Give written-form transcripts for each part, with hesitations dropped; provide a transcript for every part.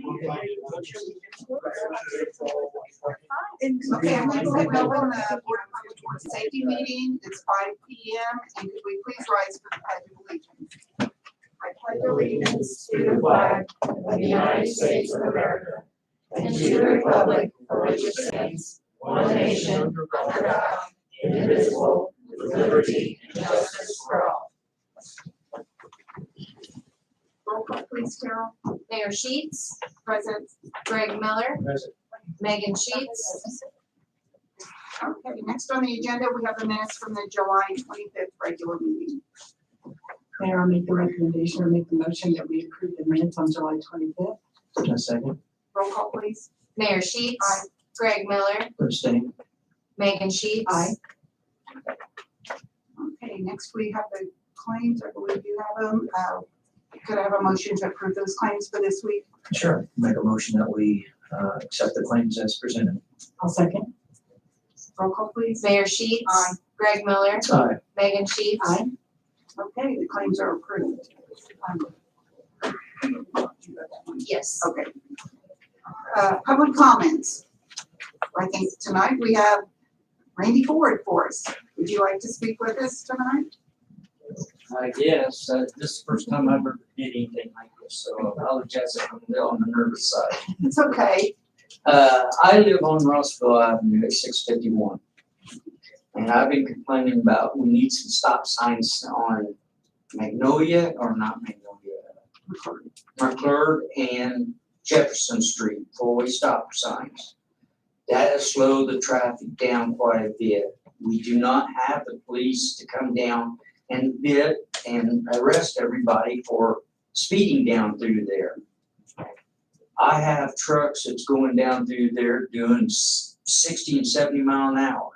Okay, I'm going to go ahead and open the Board of Public Works Safety meeting. It's 5 p.m. and could we please rise for the Pledge of Allegiance? I pledge allegiance to the flag of the United States of America and to the republic for which it stands, one nation, under God, indivisible, with liberty and justice for all. Roll call, please, Carol. Mayor Sheets, Present. Greg Miller, Present. Megan Sheets, Okay, next on the agenda, we have the minutes from the July 25th regular meeting. Mayor, I'll make the recommendation or make the motion that we approve the minutes on July 25th. A second. Roll call, please. Mayor Sheets, Aye. Greg Miller, Abstain. Megan Sheets. Aye. Okay, next we have the claims. I believe you have them. Could I have a motion to approve those claims for this week? Sure. Make a motion that we accept the claims as presented. I'll second. Roll call, please. Mayor Sheets, Aye. Greg Miller, Aye. Megan Sheets. Aye. Okay, the claims are approved. Yes. Okay. Public comments. I think tonight we have Randy Ford for us. Would you like to speak with us tonight? I guess, this is the first time I've ever did anything like this, so I apologize if I'm a little on the nervous side. It's okay. I live on Rossville Avenue at 651. And I've been complaining about, we need some stop signs on Magnolia, or not Magnolia, McClure and Jefferson Street, four-way stop signs. That has slowed the traffic down quite a bit. We do not have the police to come down and bid and arrest everybody for speeding down through there. I have trucks that's going down through there doing 60 and 70 mile an hour.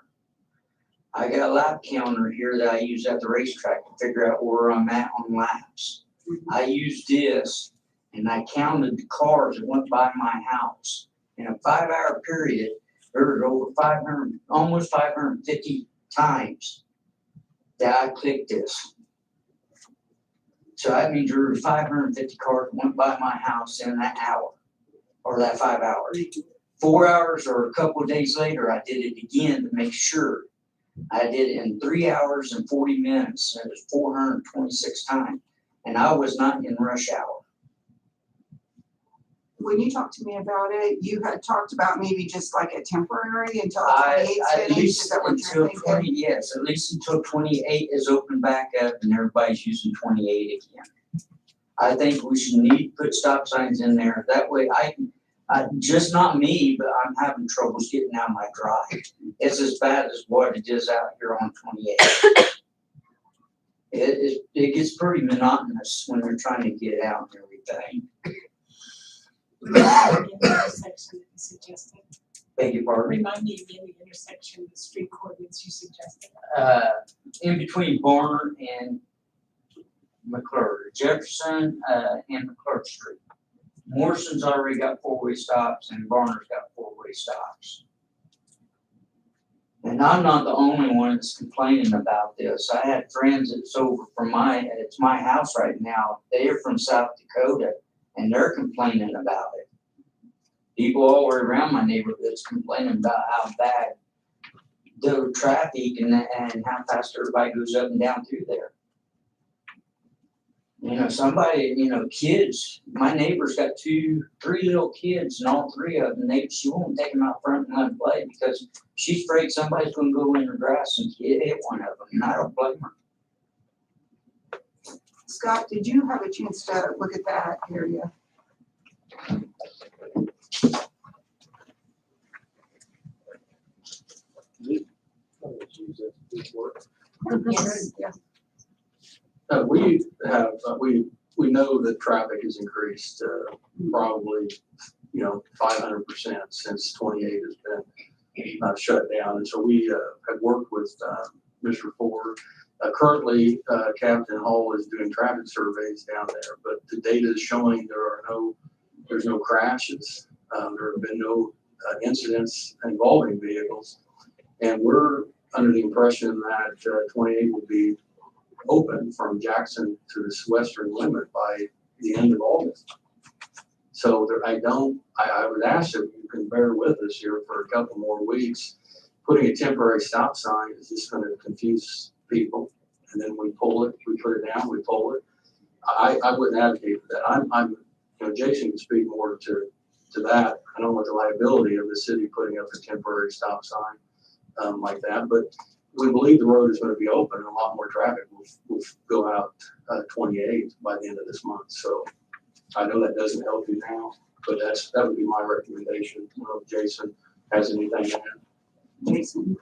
I got a lap counter here that I use at the racetrack to figure out where I'm at on laps. I used this and I counted the cars that went by my house. In a 5-hour period, there was over 500, almost 550 times that I clicked this. So that means there were 550 cars that went by my house in that hour, or that 5 hours. 4 hours or a couple of days later, I did it again to make sure. I did it in 3 hours and 40 minutes. And it was 426 times. And I was not in rush hour. When you talked to me about it, you had talked about maybe just like a temporary until At 28 is finished. Is that what you're until thinking? 20, yes, at least until 28 is opened back up and everybody's using 28 again. I think we should need to put stop signs in there. That way just not me, but I'm having troubles getting out my drive. It's as bad as what it is out here on 28. It gets pretty monotonous when you're trying to get out and everything. Intersection that you suggested. Beg your pardon? Remind me again the intersection, the street coordinates you suggested. In between Barnard and McClure, Jefferson, and McClure Street. Morrison's already got four-way stops and Barnard's got four-way stops. And I'm not the only one that's complaining about this. I had friends that's over from it's my house right now. They're from South Dakota and they're complaining about it. People all the way around my neighborhood's complaining about how bad the traffic and how fast everybody goes up and down through there. You know, somebody, kids, my neighbor's got 3 little kids and all 3 of them, she won't take them out front and let them play because she's afraid somebody's gonna go in her grass and hit one of them, and I don't blame her. Scott, did you have a chance to look at that area? Yes. Yeah. We have, we know that traffic has increased, probably, 500% since 28 has been shut down. And so we have worked with Mr. Ford. Currently, Captain Hall is doing traffic surveys down there, but the data is showing there's no crashes. There have been no incidents involving vehicles. And we're under the impression that 28 will be open from Jackson to this western limit by the end of August. So there, I would ask if you can bear with us here for a couple more weeks. Putting a temporary stop sign is just gonna confuse people. And then we pull it, we put it down, we pull it. I wouldn't advocate for that. You know, Jason can speak more to that. I don't know what the liability of the city putting up a temporary stop sign like that, but we believe the road is gonna be open and a lot more traffic will go out 28 by the end of this month. So I know that doesn't help you now, but that would be my recommendation. I don't know if Jason has anything to add. Jason?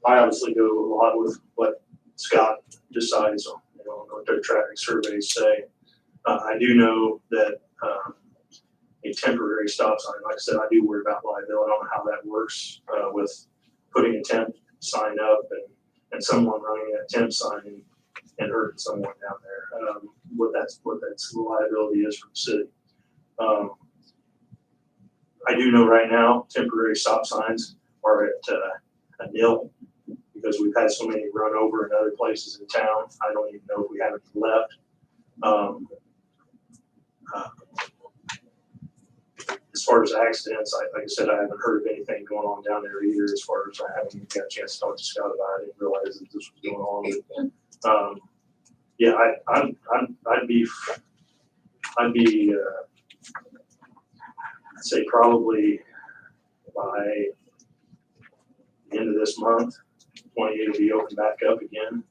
I obviously go a lot with what Scott decides on, you know, what their traffic surveys say. I do know that a temporary stop sign, like I said, I do worry about liability. I don't know how that works with putting a temp sign up and someone running a temp sign and hurting someone down there. What that's liability is for the city. I do know right now temporary stop signs are at a nil because we've had so many run over in other places in town. I don't even know if we have any left. As far as accidents, like I said, I haven't heard of anything going on down there either. As far as I haven't even got a chance to talk to Scott about it, I didn't realize that this was going on. Yeah, I'd say probably by the end of this month, 28 will be open back up again.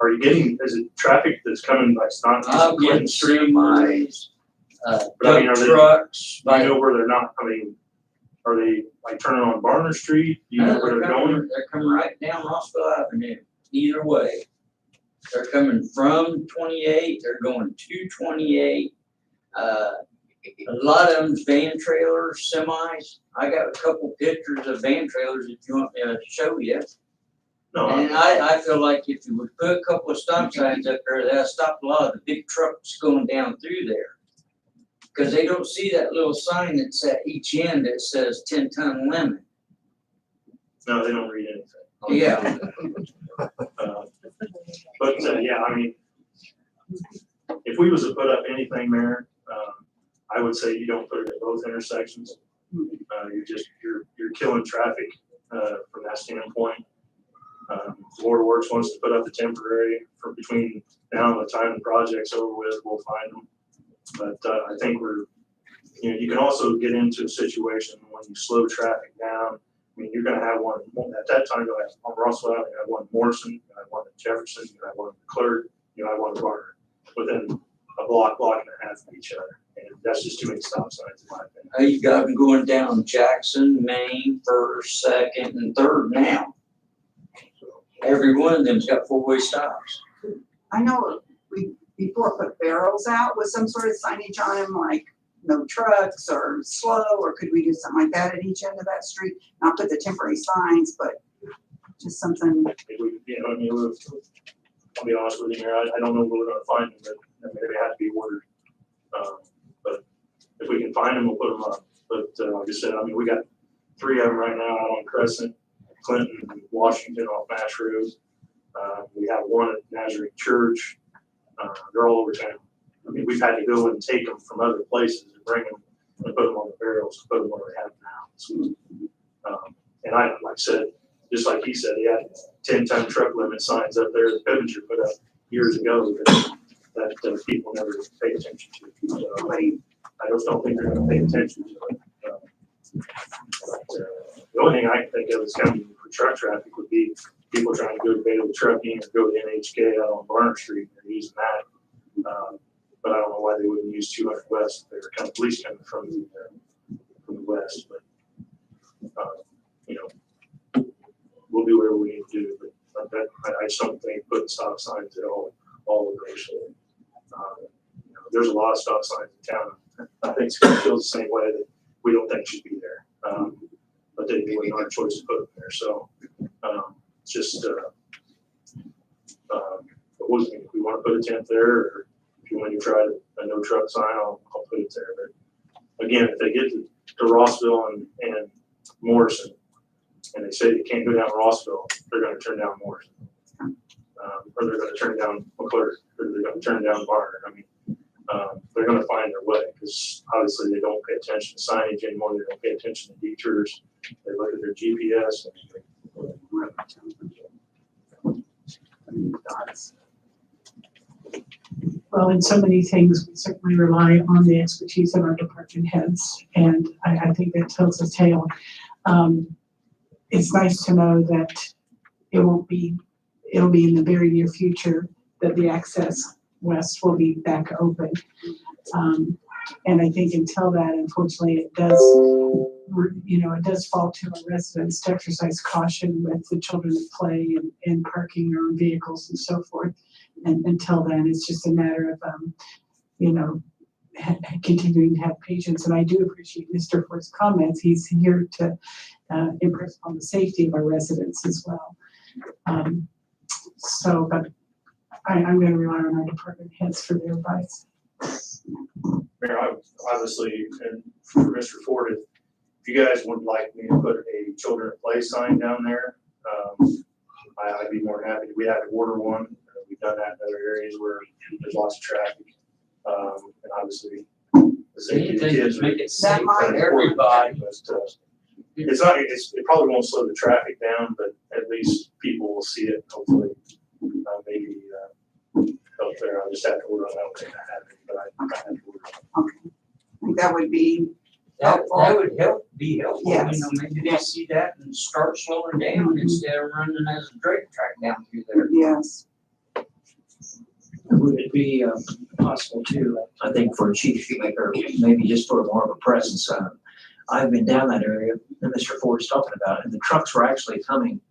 Are you getting, is it traffic that's coming, like, it's not I'm Clinton getting Street? semis, But I mean, dump are they- trucks, Do you know where they're not, I mean, are they like turning on Barner Street? Do you know where they're going? They're coming right down Rossville Avenue, either way. They're coming from 28, they're going to 28. A lot of them's van trailers, semis. I got a couple pictures of van trailers if you want me to show you. No, And I feel like if you would put a couple of stop signs up there, that'll stop a lot of the big trucks going down through there. Cause they don't see that little sign that's at each end that says 10-ton limit. no, they don't read anything. Yeah. But yeah, I mean, if we was to put up anything there, I would say you don't put it at both intersections. You're killing traffic from that standpoint. Board Works wants to put up the temporary for between now and the time the project's over with, we'll find them. But I think you can also get into a situation when you slow traffic down. I mean, you're gonna have one, at that time, you'll have on Russell Avenue, you have one in Morrison, you have one in Jefferson, you have one in Clerk, you have one in Barker, within a block and a half of each other. And that's just too many stop signs in my opinion. You got them going down Jackson, Main, First, Second, and Third now. Every one of them's got four-way stops. I know we before put barrels out with some sort of signage on them, like no trucks or slow, or could we do something like that at each end of that street? Not put the temporary signs, but just something. If we, I mean, I'll be honest with you here, I don't know where we're gonna find them, but maybe they have to be ordered. But if we can find them, we'll put them up. But like I said, I mean, we got 3 of them right now out on Crescent, Clinton, and Washington off Mash Road. We have one at Nazarene Church. They're all over town. I mean, we've had to go and take them from other places and bring them and put them on the barrels, to put them where we have them now. So, and like I said, just like he said, he had 10-ton truck limit signs up there that Pivenger put up years ago that people never pay attention to. So, I just don't think they're gonna pay attention to it. The only thing I can think of that's coming for truck traffic would be people trying to go to Baylor Trucking or go to NHK out on Barner Street. They're using that. But I don't know why they wouldn't use 200 West. They're kind of at least coming from the west. But we'll do whatever we need to do. But I just don't think putting stop signs at all of those. There's a lot of stop signs in town. I think Scott feels the same way, that we don't think should be there. But then it wasn't our choice to put them there. So it's just if we want to put a tent there, or if you want to try a no truck sign, I'll put it there. But again, if they get to Rossville and Morrison, and they say you can't go down Rossville, they're gonna turn down Morrison. Or they're gonna turn down McClure, or they're gonna turn down Barner. I mean, they're gonna find their way, because obviously they don't pay attention to signage anymore, they don't pay attention to detours, they look at their GPS Well, in so many things, we certainly rely on the expertise of our department heads, and I think that tells a tale. It's nice to know that it'll be in the very near future that the access west will be back open. And I think until that, unfortunately, it does fall to our residents to exercise caution with the children at play and parking their own vehicles and so forth. And until then, it's just a matter of, continuing to have patience. And I do appreciate Mr. Ford's comments. He's here to impress upon the safety of our residents as well. But I'm going to rely on our department heads for their advice. Mayor, obviously, and for Mr. Ford, if you guys would like me to put a children at play sign down there, I'd be more than happy. We had to order one. We've done that in other areas where there's lots of traffic. And obviously, the safety of the kids. Make it That safe might- for everybody. It probably won't slow the traffic down, but at least people will see it, hopefully, maybe, help there. I'll just have to order on that one, but I have to order. I think that would be That helpful. would be helpful, Yes. maybe they see that and start slowing down instead of running as a drag track down through there. Yes. Would it be possible to, I think for Chief Shoemaker, maybe just for more of a presence? I've been down that area that Mr. Ford's talking about, and the trucks were actually coming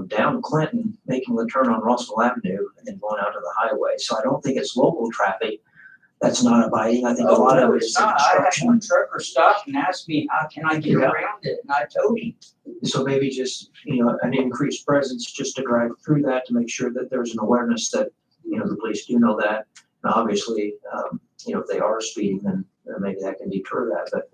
down Clinton, making the turn on Rossville Avenue and then going out to the highway. So I don't think it's local traffic that's not abiding. I think a lot of it is I had construction. one trucker stop and ask me, how can I get Yeah. around it? And I told him, So maybe just, an increased presence just to drive through that to make sure that there's an awareness that, the police do know that. And obviously, if they are speeding, then maybe that can deter that. But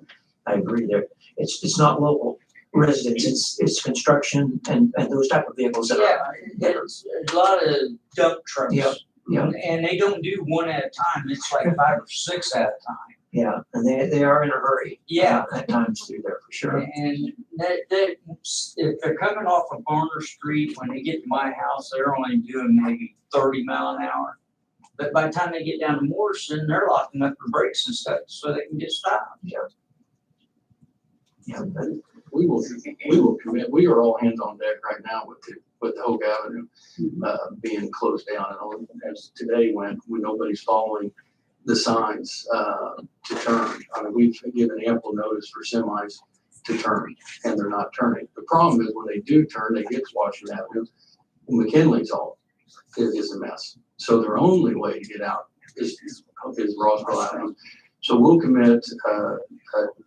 I agree there. It's not local residents, it's construction and those type of vehicles that are. yeah, it's a lot of dump trucks. Yeah, yeah. And they don't do one at a time, it's like 5 or 6 at a time. Yeah, and they are in a hurry. Yeah. At times through there for sure. And if they're coming off of Barner Street, when they get to my house, they're only doing maybe 30 mile an hour. But by the time they get down to Morrison, they're locking up their brakes and stuff so they can get stopped. Yeah, but We will commit, we are all hands on deck right now with the Hope Avenue, being closed down. And all, as today went, when nobody's following the signs, to turn. I mean, we've given ample notice for semis to turn, and they're not turning. The problem is when they do turn, they get to Washington Avenue, and McKinley's is a mess. So their only way to get out is Rossville Avenue. So we'll commit,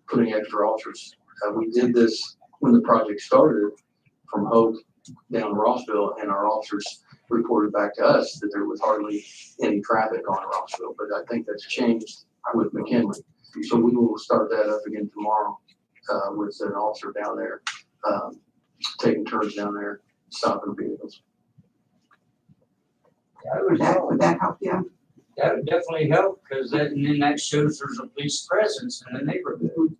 putting extra officers. We did this when the project started from Hope down Rossville, and our officers reported back to us that there was hardly any traffic on Rossville, but I think that's changed with McKinley. So we will start that up again tomorrow, with an officer down there, taking turns down there, stopping vehicles. Would that help you? That would definitely help, because then that shows there's a police presence in the neighborhood.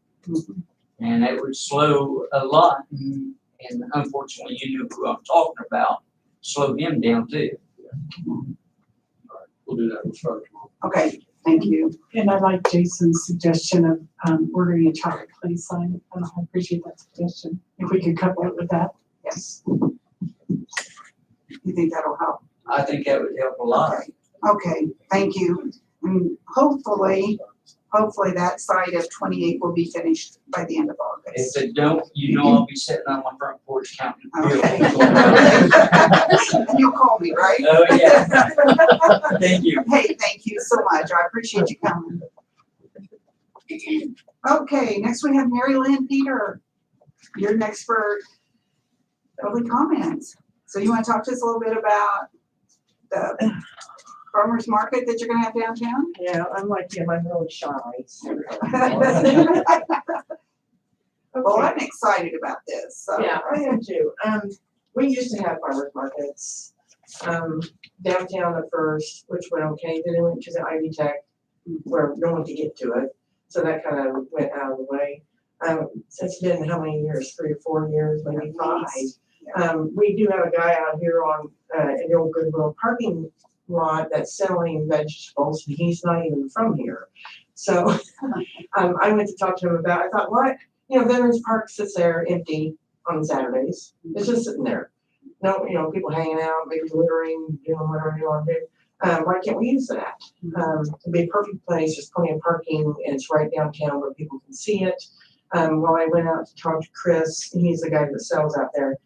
And that would slow a lot, and unfortunately, you knew who I'm talking about, slow him down too. All right, we'll do that. We'll start tomorrow. Okay, thank you. And I like Jason's suggestion of ordering a child play sign. I appreciate that suggestion. If we could couple it with that. Yes. You think that'll help? I think that would help a lot. Okay, thank you. And hopefully that side of 28 will be finished by the end of August. If it don't, I'll be sitting on my front porch counting Okay. bills. You'll call me, right? Oh, yeah. Thank you. Hey, thank you so much. I appreciate you coming. Okay, next we have Mary Lynn Peter. You're next for public comments. So you want to talk to us a little bit about the farmer's market that you're gonna have downtown? Yeah, I'm like him, I'm really shy. So. Well, Okay. I'm excited about this, so. Yeah, I am too. We used to have farmers markets, downtown at first, which went okay, then it went to the Ivy Tech, where no one could get to it, so that kind of went out of the way. It's been how many years, 3 or 4 years, maybe 5. We do have a guy out here on, in the old Goodwill parking lot that's selling vegetables, and he's not even from here. So, I went to talk to him about, I thought, what, Veterans Park sits there empty on Saturdays, it's just sitting there. No, people hanging out, maybe littering, doing whatever they want to do. Why can't we use that? It'd be a perfect place, there's plenty of parking, and it's right downtown where people can see it. Well, I went out to talk to Chris, he's the guy that sells out there.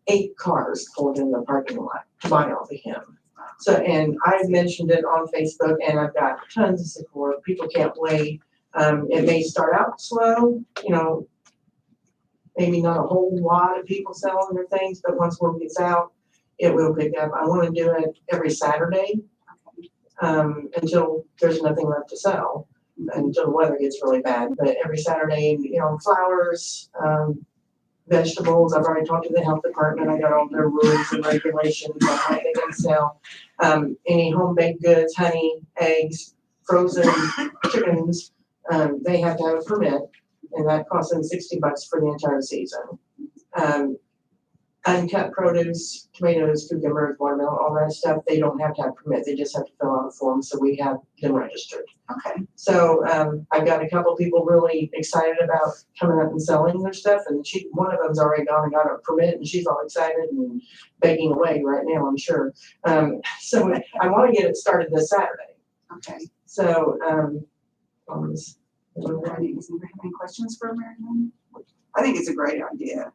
8 cars pulled in the parking lot to buy off of him. So, and I mentioned it on Facebook, and I've got tons of support, people can't wait. It may start out slow, maybe not a whole lot of people selling their things, but once word gets out, it will pick up. I want to do it every Saturday, until there's nothing left to sell, until the weather gets really bad. But every Saturday, flowers, vegetables. I've already talked to the health department. I got all their rules and regulations on what they can sell. Any home baked goods, honey, eggs, frozen chickens, they have to have a permit, and that costs them $60 for the entire season. Uncut produce, tomatoes, cucumbers, watermelon, all that stuff, they don't have to have a permit. They just have to fill out a form, so we have them registered. Okay. So I've got a couple people really excited about coming up and selling their stuff, and one of them's already gone and got a permit, and she's all excited and begging away right now, I'm sure. So I want to get it started this Saturday. Okay. So Anybody have any questions for Mary Lynn? I think it's a great idea.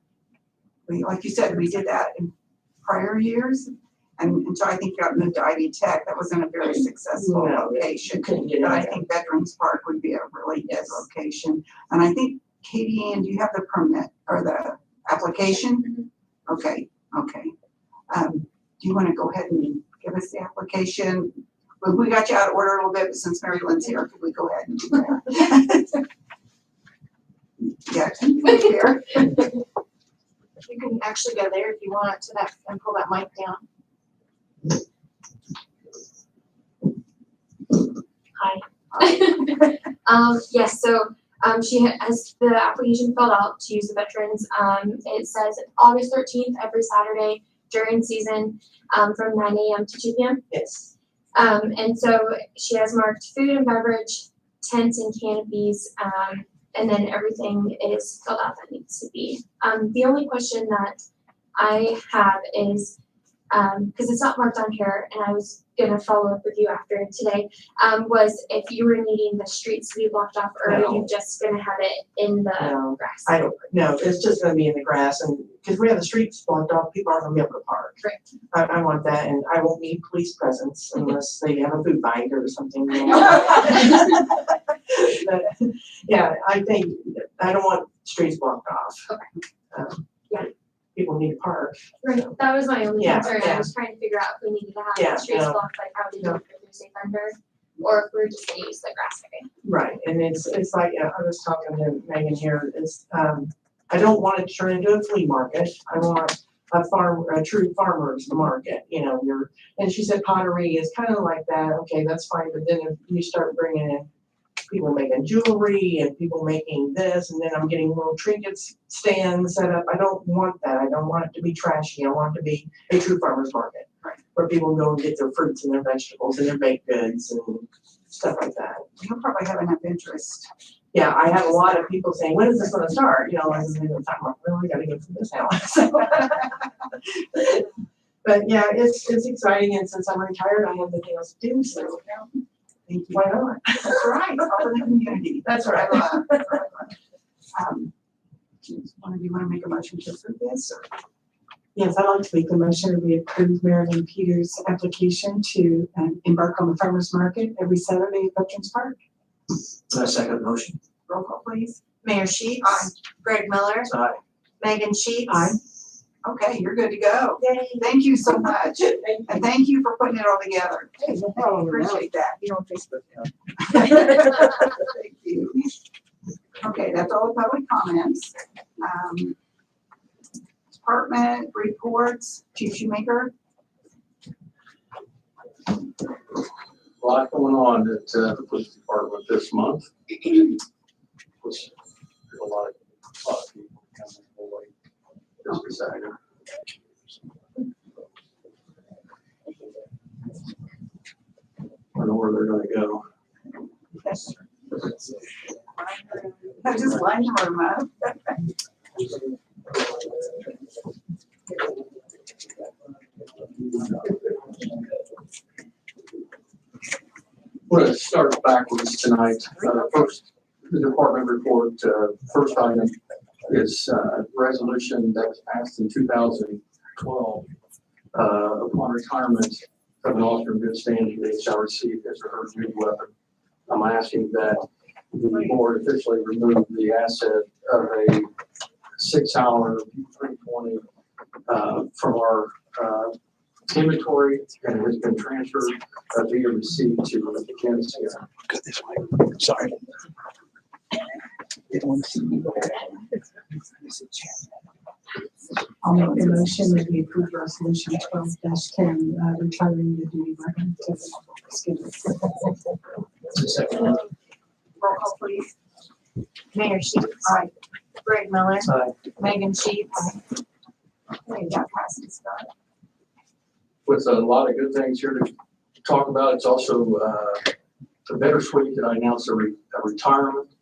Like you said, we did that in prior years, and until I think you got moved to Ivy Tech, that wasn't a very successful No, location. couldn't get But I it. think Veterans Park would be a really good location. And I think, Katie Ann, do you have the permit or the application? Okay. Do you want to go ahead and give us the application? Well, we got you out of order a little bit, but since Mary Lynn's here, could we go ahead and do that? Yeah, here. You can actually go there if you want to that and pull that mic down. Hi. Yes, so she has the application filled out to use the veterans. It says August 13th every Saturday during season from 9 a.m. to 2 p.m. Yes. And so she has marked food and beverage, tents and canopies, and then everything is filled out that needs to be. The only question that I have is, because it's not marked on here, and I was gonna follow up with you after today, was if you were needing the streets to be blocked off, or are No. you just gonna have it in the No, grass? I don't, no, it's just gonna be in the grass, and, because we have the streets blocked off, people aren't gonna be able to park. Correct. I want that, and I won't need police presence unless they have a food fight or something. But, yeah, I think, I don't want streets blocked off. Okay. Yeah, people need to park. Right, that was my only Yeah, concern. I yeah. was trying to figure out if we needed to have Yeah, the streets no. blocked, like how we did No. for Thursday Thunder, or if we were just gonna use the grass area. Right, and it's like, I was talking to Megan here, I don't want it to turn into a flea market. I want a true farmer's market, and she said pottery is kind of like that. Okay, that's fine, but then if you start bringing in people making jewelry and people making this, and then I'm getting little trinkets stands set up. I don't want that. I don't want it to be trashy. I want it to be a true farmer's market, where people go and get their fruits and their vegetables and their baked goods and stuff like that. You'll probably have enough interest. Yeah, I have a lot of people saying, when is this gonna start? As in the time, well, we gotta go through this house. But yeah, it's exciting, and since I'm retired, I have nothing else to do, so Thank you. why not? That's right, it's all in the community. That's right. One of you want to make a motion to approve this, or? Yes, I'd like to make the motion that we approve Marilyn Peters' application to embark on the farmer's market every Saturday at Veterans Park. Second motion. Roll call, please. Mayor Sheets. Aye. Greg Miller. Aye. Megan Sheets. Aye. Okay, you're good to go. Yay. Thank you so much, and thank you for putting it all together. Hey, no problem. Appreciate that. You're on Facebook now. Thank you. Okay, that's all the public comments. Department reports, Chief Shoemaker. A lot going on at the police department this month. Which there's a lot of people coming away just a second. I know where they're gonna go. I just line the room up. We're gonna start backwards tonight. First, the department report, first item is resolution that was passed in 2012. Upon retirement of an officer in good standing, they shall receive his or her duty weapon. I'm asking that the board officially remove the asset of a 6-hour 320 from our inventory, and it has been transferred via receipt to Mackenzie. Go this way. Sorry. Didn't want to see me. I'll make the motion that we approve resolution 12-10, retiring the duty weapon to the skidder. Second. Roll call, please. Mayor Sheets. Aye. Greg Miller. Aye. Megan Sheets. Okay, that passes, Scott. With a lot of good things here to talk about, it's also bittersweet that I announced a retirement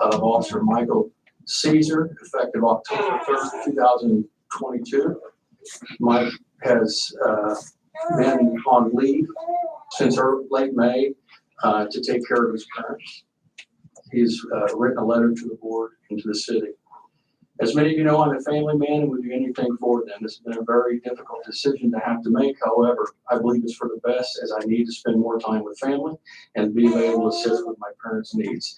of Officer Michael Caesar, effective October 1st, 2022. Mike has been on leave since late May to take care of his parents. He's written a letter to the board and to the city. As many of you know, I'm a family man and would do anything for them. It's been a very difficult decision to have to make. However, I believe it's for the best, as I need to spend more time with family and be able to assist with my parents' needs.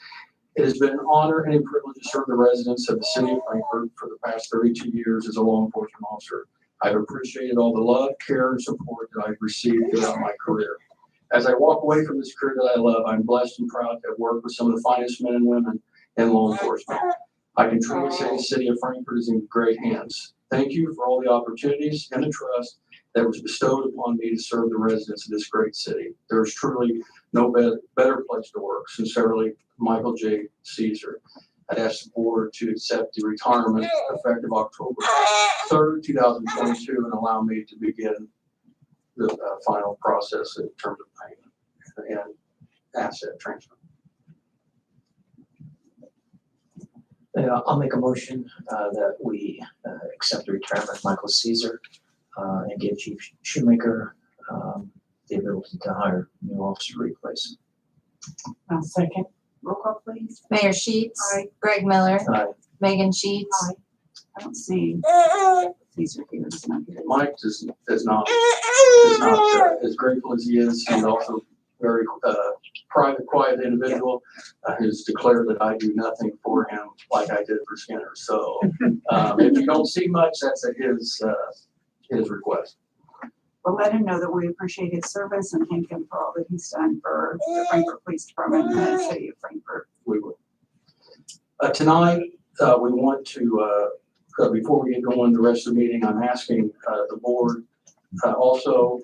It has been an honor and a privilege to serve the residents of the city of Frankfort for the past 32 years as a law enforcement officer. I've appreciated all the love, care, and support that I've received throughout my career. As I walk away from this career that I love, I'm blessed and proud to have worked with some of the finest men and women in law enforcement. I can truly say the city of Frankfort is in great hands. Thank you for all the opportunities and the trust that was bestowed upon me to serve the residents of this great city. There is truly no better place to work. Sincerely, Michael J. Caesar. I'd ask the board to accept the retirement effective October 3rd, 2022, and allow me to begin the final process in terms of payment and asset transfer. I'll make a motion that we accept the retirement of Michael Caesar and give Chief Shoemaker the ability to hire a new officer to replace. I'll second. Roll call, please. Mayor Sheets. Aye. Greg Miller. Aye. Megan Sheets. Aye. I don't see Caesar here. He's not here. Mike is not as grateful as he is. He's also very private, quiet individual who's declared that I do nothing for him like I did for Skinner. So if you don't see much, that's at his request. We'll let him know that we appreciate his service and thank him for all that he's done for the Frankfort Police Department and the city of Frankfort. We will. Tonight, we want to, before we get going the rest of the meeting, I'm asking the board, also,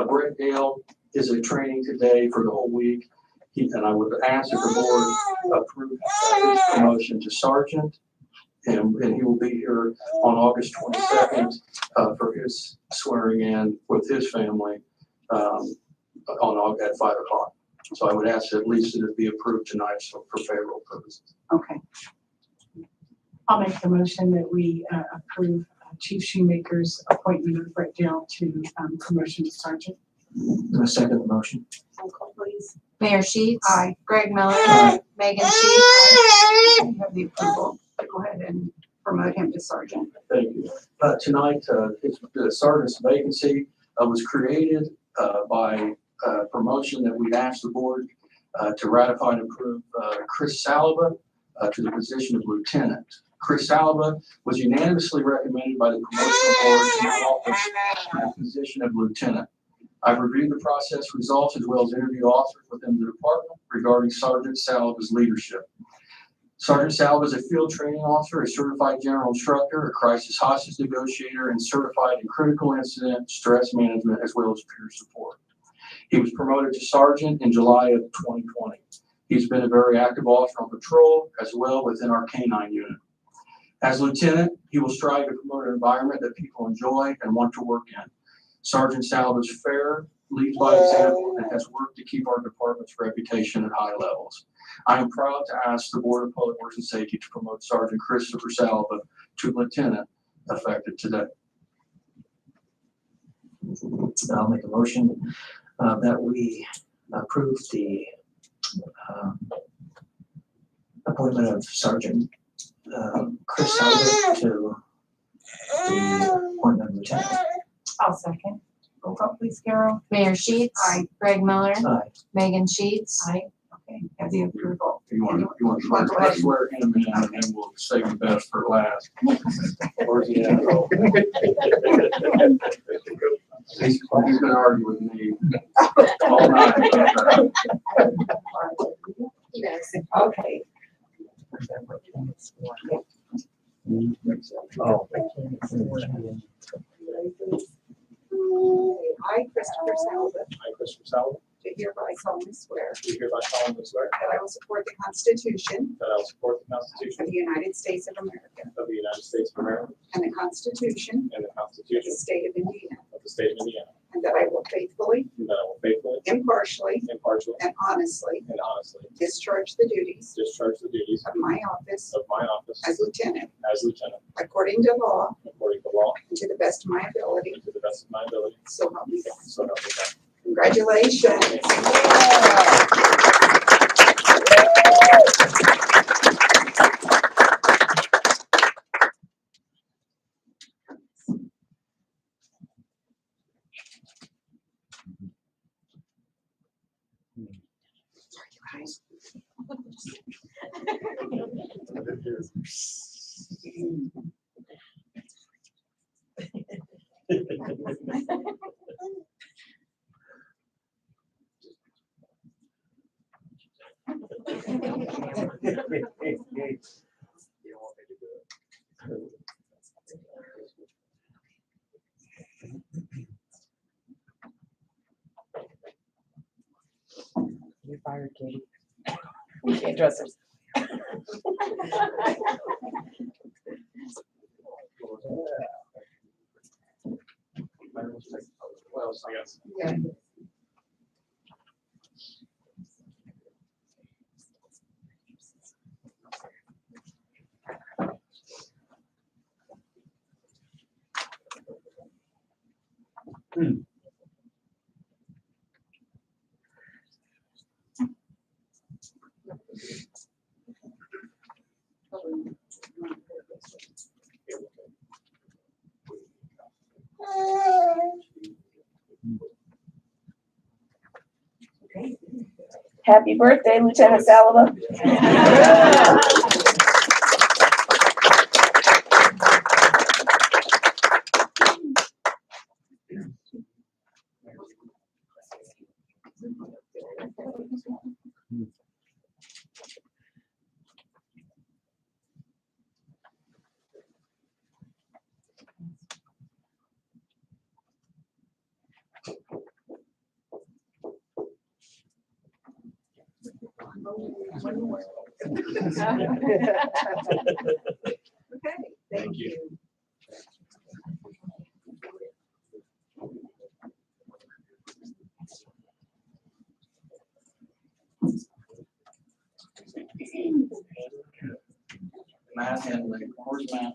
Brett Gale is at training today for the whole week. And I would ask that the board approve his promotion to sergeant. And he will be here on August 22nd for his swearing in with his family at 5 o'clock. So I would ask that at least that it be approved tonight, so for favorable purposes. Okay. I'll make the motion that we approve Chief Shoemaker's appointment of Brett Dale to promotion to sergeant. I second the motion. Roll call, please. Mayor Sheets. Aye. Greg Miller. Aye. Megan Sheets. You have the approval to go ahead and promote him to sergeant. Thank you. Tonight, the sergeant's vacancy was created by promotion that we'd asked the board to ratify and approve Chris Saliba to the position of lieutenant. Chris Saliba was unanimously recommended by the promotional board to the office in the position of lieutenant. I've reviewed the process results as well as interviewed officers within the department regarding Sergeant Saliba's leadership. Sergeant Salva is a field training officer, a certified general instructor, a crisis hostage negotiator, and certified in critical incident stress management as well as peer support. He was promoted to sergeant in July of 2020. He's been a very active officer on patrol as well within our K-9 unit. As lieutenant, he will strive to promote an environment that people enjoy and want to work in. Sergeant Salva is fair, leads by example, and has worked to keep our department's reputation at high levels. I am proud to ask the Board of Public Works and Safety to promote Sergeant Christopher Salva to lieutenant effective today. I'll make a motion that we approve the appointment of Sergeant Chris Salva to the appointment of lieutenant. I'll second. Roll call please, Carol. Mayor Sheets. Aye. Greg Miller. Aye. Megan Sheets. Aye. Okay, have the approval. You want You want to go ahead? swear him in and then we'll save the best for last. Where's he at? Oh. He's gonna argue with me all night about that. Okay. Oh. I, Christopher Salva, I, Christopher Salva, do hereby solemnly swear do hereby solemnly swear that I will support the Constitution that I will support the of Constitution the United States of America of the United States of America and the Constitution and the of Constitution the State of Indiana, of the State of Indiana, and that I will faithfully, and that I will faithfully, impartially, impartially, and honestly and honestly discharge the duties discharge the duties of my office of my office as lieutenant as lieutenant according to law according to law and to the best of my ability, and to the best of my ability, so help me God. so help me God. Congratulations. You're fired, Katie. You can't dress us. Well, so yes. Yeah. Happy birthday, Lieutenant Salva. Okay, thank you. Matt Henley, where's Matt?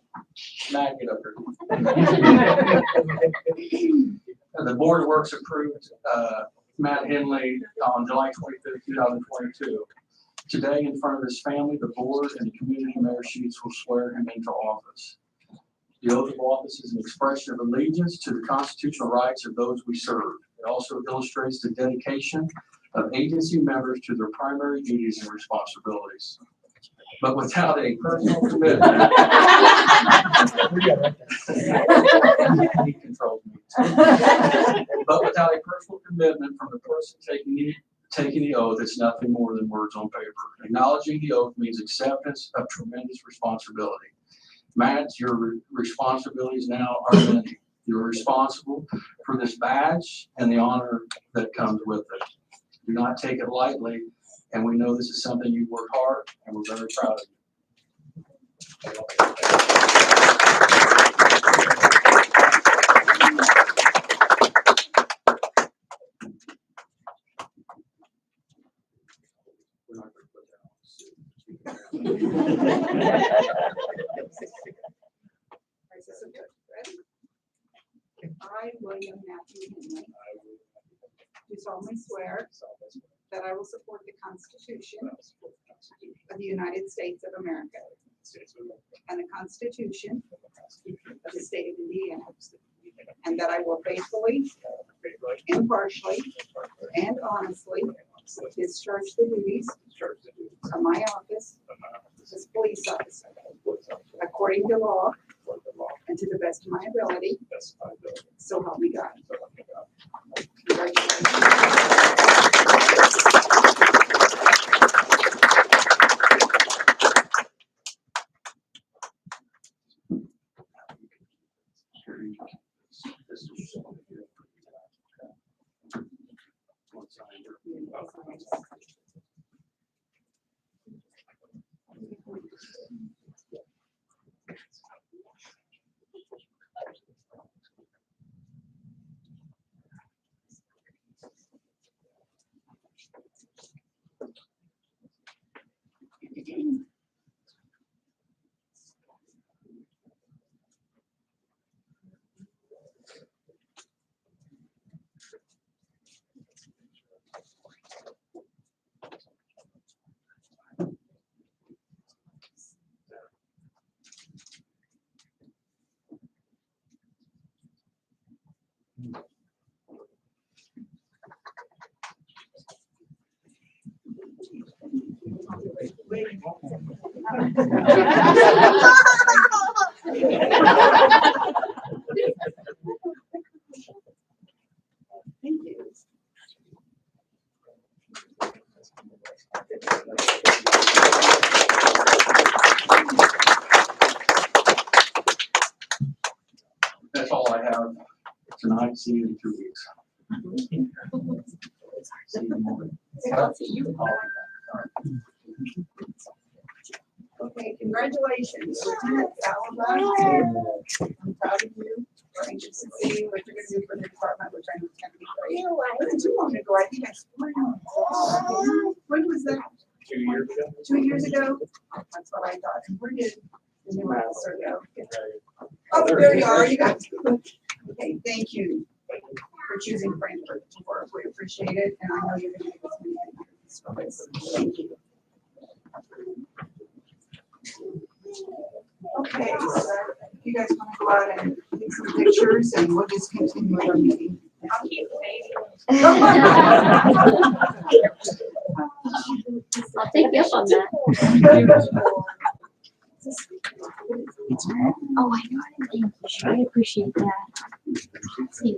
Matt, get up here. The Board of Works approved Matt Henley on July 25th, 2022. Today, in front of his family, the board, and the community mayor Sheets will swear him into office. The oath of office is an expression of allegiance to the constitutional rights of those we serve. It also illustrates the dedication of agency members to their primary duties and responsibilities. But without a personal commitment, he controls me. But without a personal commitment from the person taking the oath is nothing more than words on paper. Acknowledging the oath means acceptance of tremendous responsibility. Matt, your responsibilities now are many. You're responsible for this badge and the honor that comes with it. Do not take it lightly, and we know this is something you've worked hard, and we're very proud of you. We're not gonna put that on the suit. I, William Matthew Henley, do solemnly swear that I will support the Constitution of the United States of America and the Constitution of the State of Indiana, and that I will faithfully, impartially, and honestly discharge the duties of my office as police officer according to law and to the best of my ability. So help me God. Thank you. That's all I have tonight. See you in 2 weeks. See you tomorrow. Okay, congratulations, Lieutenant Salva. I'm proud of you. We're anxious to see what you're gonna do for the department, which I know is gonna be great. Wasn't too long ago, I think I sworn on. When was that? 2 years ago. 2 years ago? That's what I thought. And where did the new officer go? Oh, there you are. You got to. Okay, thank you for choosing Frankfurt to work. We appreciate it, and I know you're gonna make us many stories. Thank you. Okay, so if you guys want to go out and take some pictures, and we'll just continue with our meeting. I'll keep waiting. I'll take you up on that. Oh, I know. Thank you. Sure, I appreciate that. Thank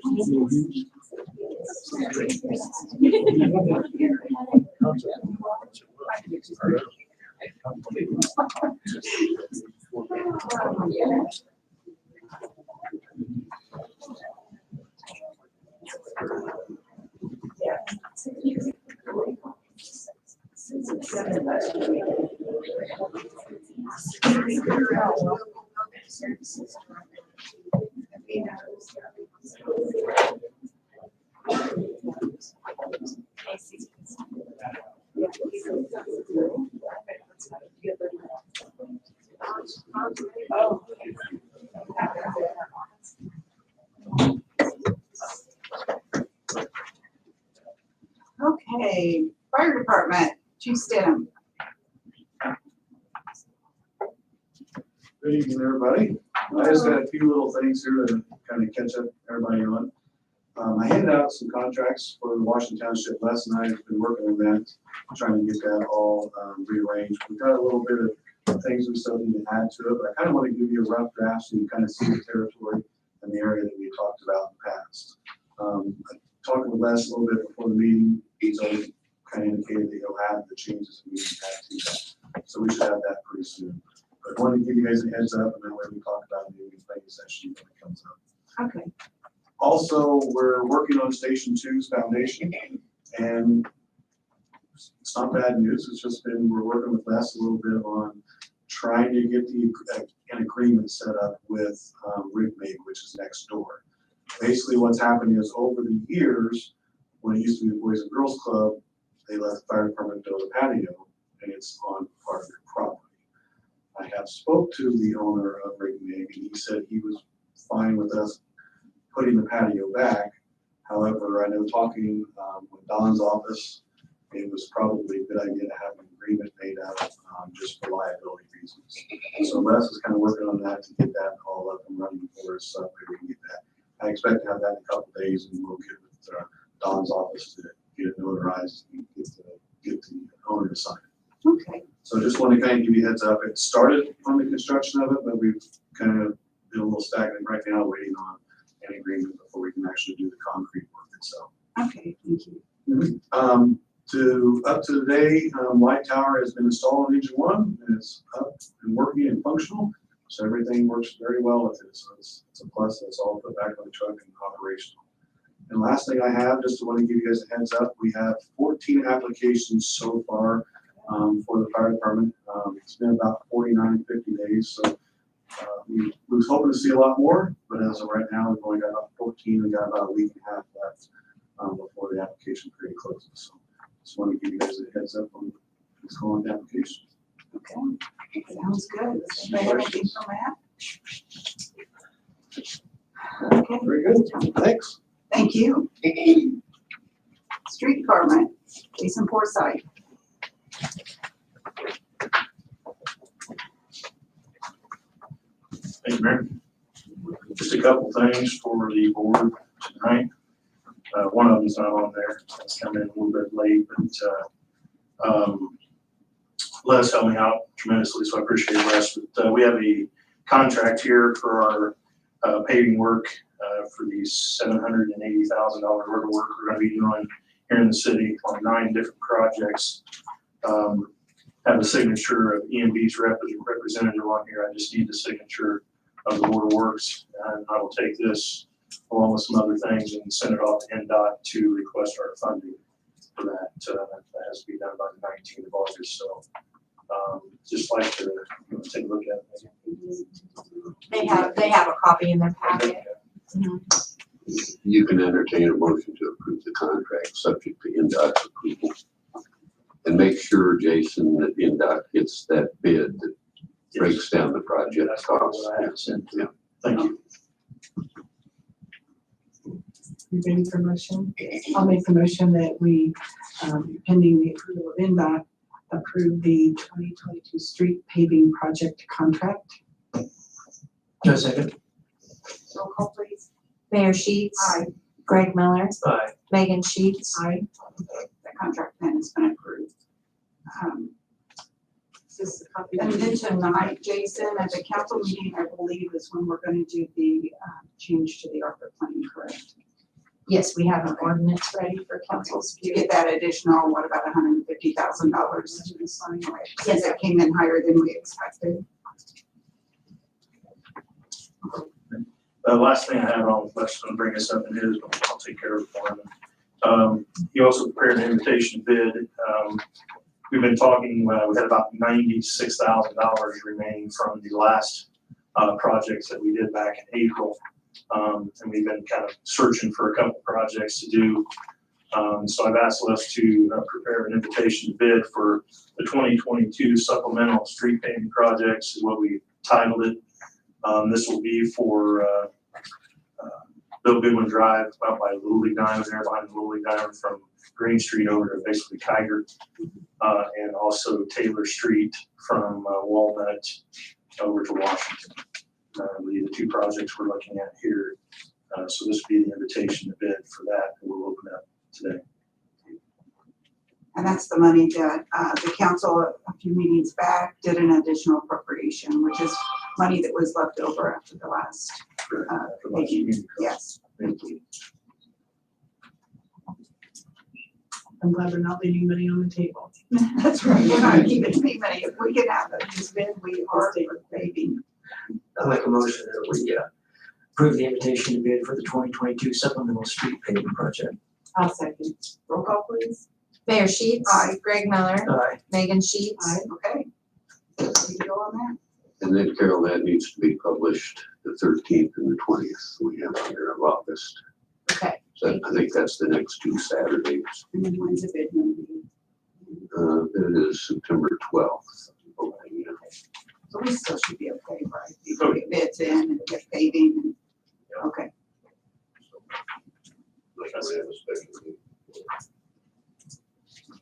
Okay, fire department, Chief Stidham. Good evening, everybody. I just got a few little things here to kind of catch up everybody on. I handed out some contracts for the Washington Township last night. I've been working on that, trying to get that all rearranged. We've got a little bit of things we still need to add to it, but I kind of want to give you a rough draft so you kind of see the territory and the area that we talked about in the past. I talked with Les a little bit before the meeting. He's always kind add the changes we need to add to that. So we should have that pretty soon. But I wanted to give you guys a heads up, and that way we talk about it maybe planning session when it comes up. Okay. Also, we're working on Station 2's foundation, and it's not bad news. It's just been, we're working with Les a little bit on trying to get an agreement set up with Rigmig, which is next door. Basically, what's happened is over the years, when it used to be the Boys and Girls Club, they let the fire department build a patio, and it's on part of their property. I have spoke to the owner of Rigmig, and he said he was fine with us putting the patio back. However, I know talking with Don's office, it was probably a good idea to have an agreement made up just for liability reasons. So Les is kind of working on that to get that all up and running for us, so we can get that. I expect to have that in a couple days, and we'll get with Don's office to get it notarized and get the owner to sign it. Okay. So just want to kind of give you a heads up. It started on the construction of it, but we've kind of been a little stagnant right now, waiting on an agreement before we can actually do the concrete work itself. Okay, thank you. Up to today, light tower has been installed in Engine 1, and it's up and working and functional. So everything works very well with it. So it's a plus. That's all put back on the truck and operational. And last thing I have, just to want to give you guys a heads up, we have 14 applications so far for the fire department. It's been about 49, 50 days. So we was hoping to see a lot more, but as of right now, we've only got about 14. We got about a week and a half left before the application period closes. So just want to give you guys a heads up on what's going on with the application. Okay, sounds good. Does anybody have anything from that? Okay. Very good. Thanks. Thank you. Street department, Jason Forsythe. Thank you, Mayor. Just a couple things for the board tonight. One of them's not on there. It's come in a little bit late, but Les helped me out tremendously, so I appreciate Les. But we have a contract here for our paving work for the $780,000 worth of work we're going to be doing here in the city on 9 different projects. Have a signature of EMB's representative on here. I just need the signature of the Board of Works, and I will take this along with some other things and send it off to NDOT to request our funding for that. That has to be done by the 19th of August. So just like to take a look at it. They have a copy in their packet. You can entertain a motion to approve the contract subject to NDOT's approval. And make sure, Jason, that NDOT gets that bid that breaks down the project That's costs. what I had sent. Yeah. Thank you. You ready for motion? I'll make the motion that we, pending the approval of NDOT, approve the 2022 street paving project contract. Just a second. Roll call, please. Mayor Sheets. Aye. Greg Miller. Aye. Megan Sheets. Aye. The contract then has been approved. Is this a copy? And then tonight, Jason, at the council meeting, I believe is when we're going to do the change to the ARPA plan, correct? Yes, we have an ordinance ready for council's To get that additional, what about $150,000? Since it came in higher than we expected. The last thing I have on, let's bring this up in his, but I'll take care of it for him. He also prepared an invitation bid. We've been talking, we had about $96,000 remaining from the last projects that we did back in April. And we've been kind of searching for a couple projects to do. So I've asked Les to prepare an invitation bid for the 2022 supplemental street paving projects, is what we titled it. This will be for Bill Goodwin Drive out by Little League Diamond, there behind the Little League Diamond from Green Street over to basically Kiger, and also Taylor Street from Walnut over to Washington. I believe the 2 projects we're looking at here. So this will be the invitation to bid for that, and we'll open up today. And that's the money that the council a few meetings back did an additional appropriation, which is money that was left over after the last meeting. Yes, thank you. I'm glad we're not leaving money on the table. That's right, we're not keeping any money. If we can have this bid, we are for paving. I'll make a motion that we approve the invitation to bid for the 2022 supplemental street paving project. I'll second. Roll call, please. Mayor Sheets. Aye. Greg Miller. Aye. Megan Sheets. Aye, okay. We can go on that. And then Carol, that needs to be published the 13th and the 20th. We have here of August. Okay. So I think that's the next 2 Saturdays. And then when's the bid gonna be? It is September 12th. So we still should be okay, right? You can get bids in and get paving and, okay. I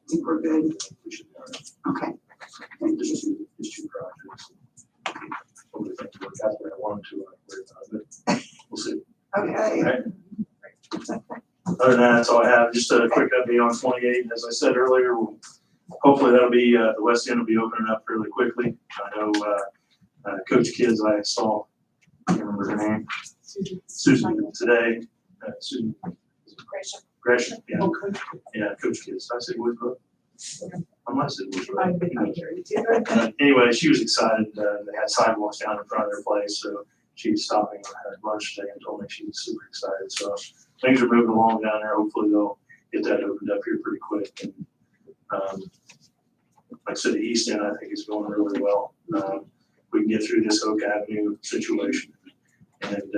think we're good. Okay. Thank you. These 2 projects. Hopefully things work out the way I want them to, but we'll see. Okay. Right. Other than that, that's all I have. Just a quick update on 28. As I said earlier, hopefully that'll be, the west end will be opening up fairly quickly. I know, Coach Kids, I saw, I can't remember her name, Susan today. Susan Gresham, yeah. Yeah, Coach Kids. Did I say Woodbrook? I might have said Woodbrook. Anyway, she was excited. They had sidewalks down in front of their place, so she was stopping at lunch today and told me she was super excited. So things are moving along down there. Hopefully they'll get that opened up here pretty quick. And like I said, the east end I think is going really well. We can get through this Oak Avenue situation and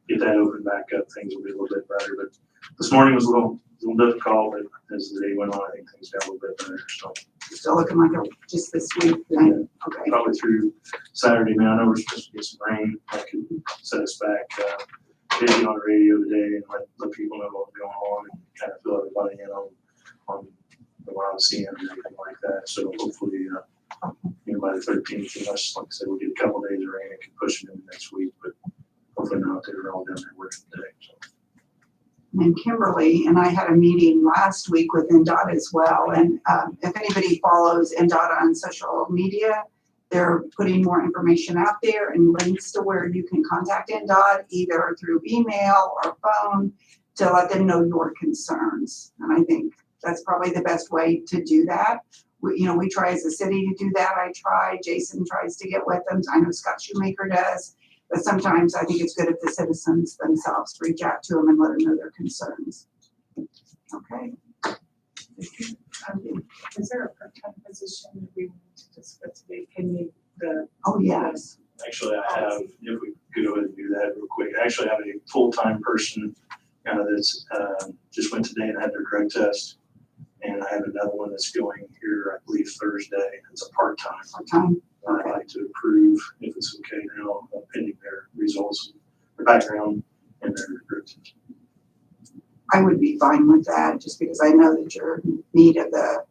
get that opened back up. Things will be a little bit better. But this morning was a little difficult, but as the day went on, I think things got a little bit better. So Still looking like just this week then. Okay. probably through Saturday. Man, I know we're supposed to get some rain. That could set us back. Busy on the radio today and let people know what's going on and kind of fill everybody in on what I'm seeing and everything like that. So hopefully, by the 13th, unless, like I said, we'll get a couple days of rain, it can push it into next week, but hopefully not. They were all down there working today. So. And Kimberly and I had a meeting last week with NDOT as well. And if anybody follows NDOT on social media, they're putting more information out there and links to where you can contact NDOT either through email or phone to let them know your concerns. And I think that's probably the best way to do that. We try as a city to do that. I try. Jason tries to get with them. I know Scott Shoemaker does. But sometimes I think it's good if the citizens themselves reach out to them and let them know their concerns. Okay. Is there a part-time position that we want to discuss today? Can you, Oh, yes. Actually, I have, if we could go ahead and do that real quick, I actually have a full-time person that's just went today and had their drug test. And I have another one that's going here, I believe, Thursday. It's a part-time. Part-time. I'd like to approve, if it's okay now, pending their results, their background, and their drug test. I would be fine with that, just because I know that you're in need of the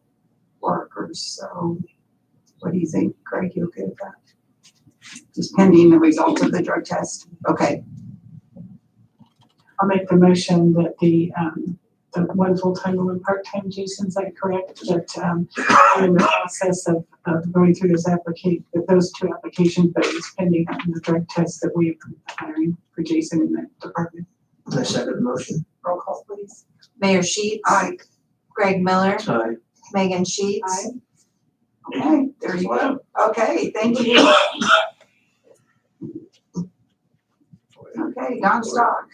workers. So what do you think, Craig? You okay with that? Just pending the results of the drug test. Okay. I'll make the motion that the one full-time and one part-time, Jason, is that correct? That we're in the process of going through this application, those 2 applications, but it's pending on the drug test that we approved the hiring for Jason in that department. I second the motion. Roll call, please. Mayor Sheets. Aye. Greg Miller. Aye. Megan Sheets. Aye. Okay, there you go. Okay, thank you. Okay, Don Stock.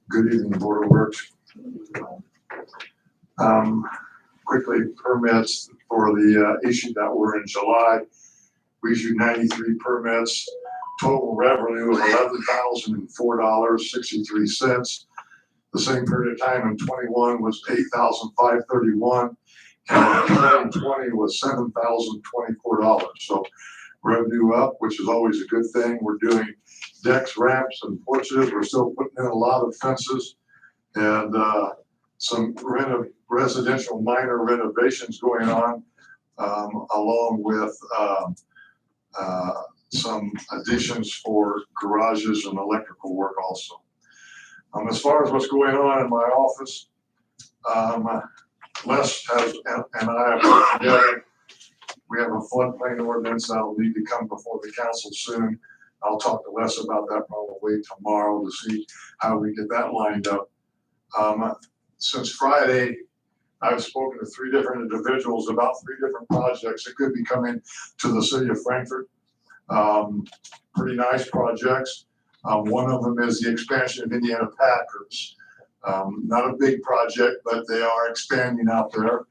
Good evening, Board of Works. Quickly, permits for the issue that were in July. We issued 93 permits, total revenue of $11,004.63. The same period of time in 21 was $8,531. And 2020 was $7,024. So revenue up, which is always a good thing. We're doing decks, ramps, and porches. We're still putting in a lot of fences and some residential minor renovations going on, along with some additions for garages and electrical work also. As far as what's going on in my office, Les has and I have worked together. We have a floodplain ordinance that will need to come before the council soon I'll talk to Les about that probably tomorrow to see how we get that lined up. Since Friday, I've spoken to 3 different individuals about 3 different projects that could be coming to the city of Frankfort. Pretty nice projects. One of them is the expansion of Indiana Packers. Not a big project, but they are expanding out there.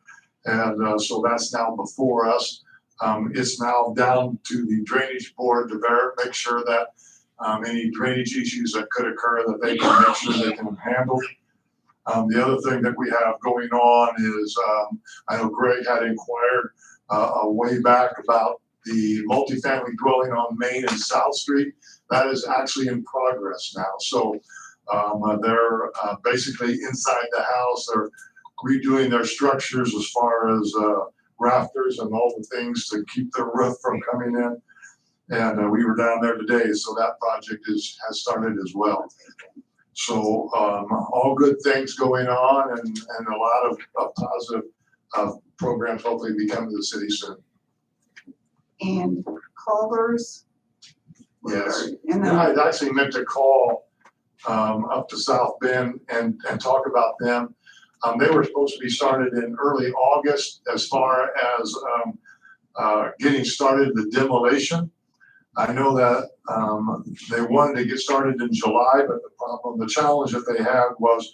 And so that's now before us. It's now down to the drainage board to make sure that any drainage issues that could occur that they can make sure they can handle. The other thing that we have going on is, I know Greg had inquired a way back about the multifamily dwelling on Main and South Street. That is actually in progress now. So they're basically inside the house. They're redoing their structures as far as rafters and all the things to keep the roof from coming in. And we were down there today, so that project has started as well. So all good things going on, and a lot of positive programs hopefully be coming to the city soon. And Culver's. Yes, And and I then, actually meant to call up to South Bend and talk about them. They were supposed to be started in early August as far as getting started the demolition. I know that they wanted to get started in July, but the challenge that they had was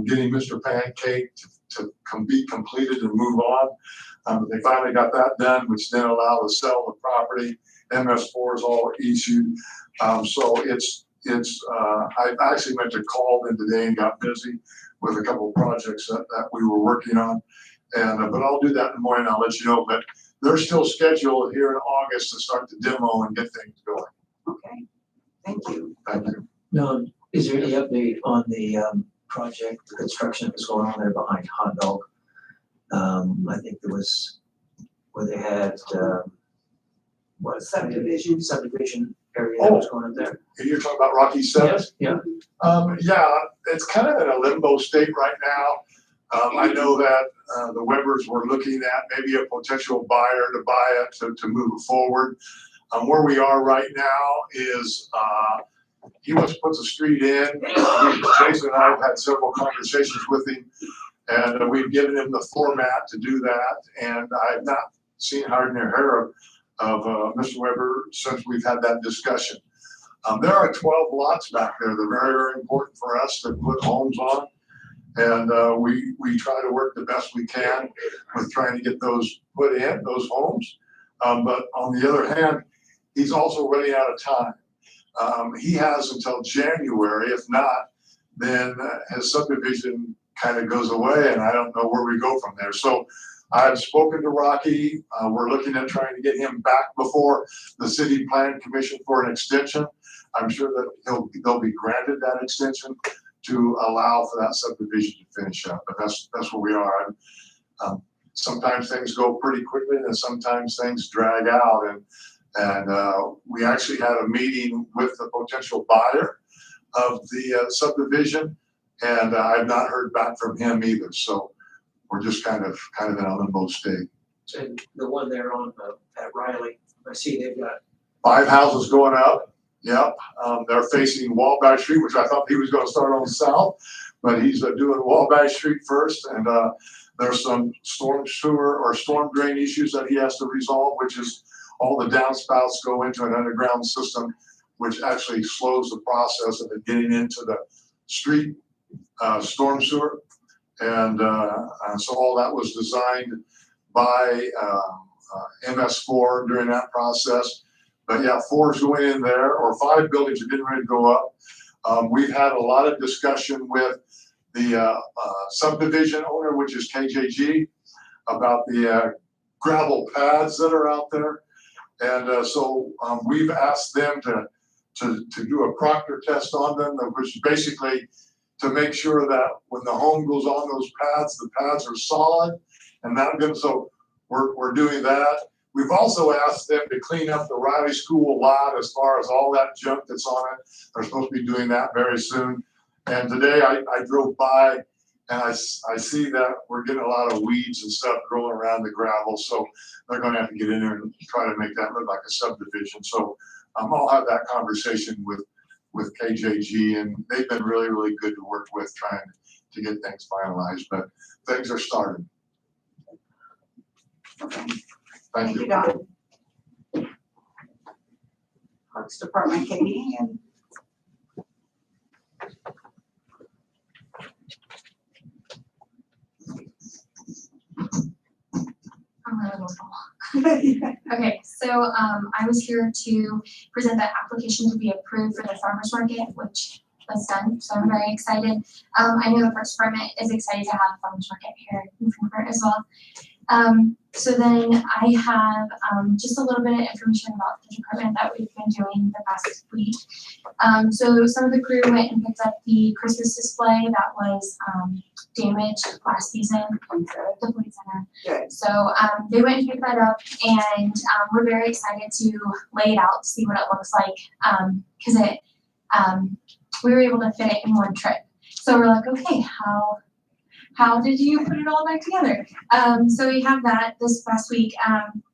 getting Mr. Pancake to be completed and move on. They finally got that done, which then allowed to sell the property. MS4 is all issued. So I actually meant to call them today and got busy with a couple of projects that we were working on. And but I'll do that in the morning. I'll let you know. But they're still scheduled here in August to start the demo and get things going. okay, thank you. Thank you. Now, is there any update on the project, the construction that's going on there behind Hot Dog? I think there was where they had what subdivision area that was going up there. You're talking about Rocky Seven? Yeah. Yeah, it's kind of in a limbo state right now. I know that the Webbers were looking at maybe a potential buyer to buy it to move it forward. Where we are right now is he wants to put the street in. Jason and I have had several conversations with him, and we've given him the format to do that. And I have not seen hardly a hair of Mr. Weber since we've had that discussion. There are 12 lots back there. They're very, very important for us to put homes on. And we try to work the best we can with trying to get those put in, those homes. But on the other hand, he's also running out of time. He has until January. If not, then his subdivision kind of goes away, and I don't know where we go from there. So I've spoken to Rocky. We're looking at trying to get him back before the City Plan Commission for an extension. I'm sure that they'll be granted that extension to allow for that subdivision to finish up. But that's where we are. Sometimes things go pretty quickly, and sometimes things drag out. And we actually had a meeting with the potential buyer of the subdivision, and I've not heard back from him either. So we're just kind of in a limbo state. And the one there on at Riley, I see they've got 5 houses going up. Yep, they're facing Wabash Street, which I thought he was going to start on the south, but he's doing Wabash Street first. And there's some storm sewer or storm drain issues that he has to resolve, which is all the downspouts go into an underground system, which actually slows the process of it getting into the street storm sewer. And so all that was designed by MS4 during that process. But yeah, 4 is going in there, or 5 buildings are getting ready to go up. We've had a lot of discussion with the subdivision owner, which is KJG, about the gravel pads that are out there. And so we've asked them to do a Proctor Test on them, which is basically to make sure that when the home goes on those pads, the pads are solid and not good. So we're doing that. We've also asked them to clean up the Riley School lot as far as all that junk that's on it. They're supposed to be doing that very soon. And today I drove by and I see that we're getting a lot of weeds and stuff growing around the gravel. So they're going to have to get in there and try to make that look like a subdivision. So I'll have that conversation with KJG, and they've been really, really good to work with trying to get things finalized, but things are starting. Okay. Thank you. Don. Parks Department, Katie, and I'm really little. Okay, so I was here to present the application to be approved for the farmer's market, which was done, so I'm very excited. I know the Parks Department is excited to have farmer's market here in Frankfurt as well. So then I have just a little bit of information about the department that we've been doing the past week. So some of the crew went and picked up the Christmas display that was damaged last season from the police center. good. So they went and picked that up, and we're very excited to lay it out to see what it looks like, because we were able to fit it in one trip. So we're like, okay, how did you put it all back together? So we have that this past week.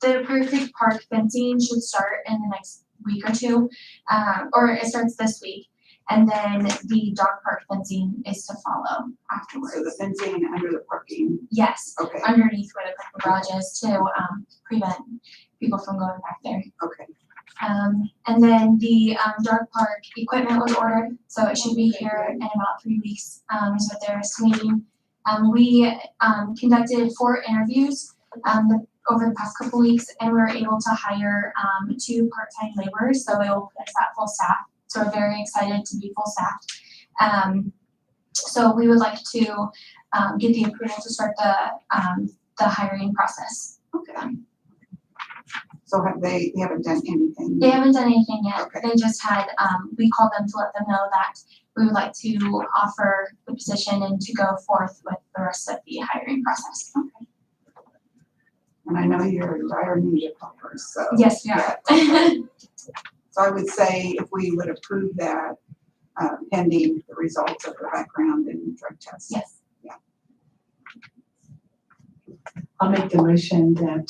The Prairie Creek Park fencing should start in the next week or two, or it starts this week. And then the dog park fencing is to follow afterwards. So the fencing under the parking, Yes, okay, underneath where the garage is to prevent people from going back there. okay. And then the dog park equipment was ordered, so it should be here in about 3 weeks, is what they're estimating. We conducted 4 interviews over the past couple weeks, and we were able to hire 2 part-time laborers, so it will put us at full staff. So we're very excited to be full staffed. So we would like to get the approval to start the hiring process. Okay. So they haven't done anything? They haven't done anything yet. Okay. They just had, we called them to let them know that we would like to offer the position and to go forth with the rest of the hiring process. Okay. And I know you're in dire need of helpers, so. Yes, we are. So I would say if we would approve that, pending the results of the background and drug tests. Yes. I'll make the motion that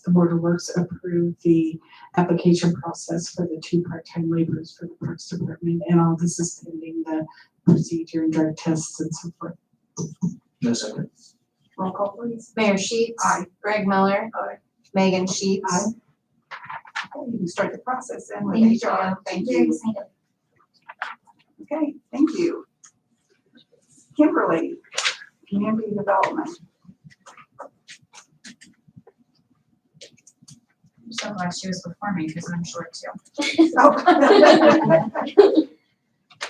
the Board of Works approve the application process for the 2 part-time laborers for the Parks Department, and all this is pending the procedure and drug tests and so forth. No second. Roll call, please. Mayor Sheets. Aye. Greg Miller. Aye. Megan Sheets. Aye. Okay, you can start the process then with Thank HR. you. Thank Very you. excited. Okay, thank you. Kimberly, Community Development. I'm so glad she was before me because I'm short too. Oh.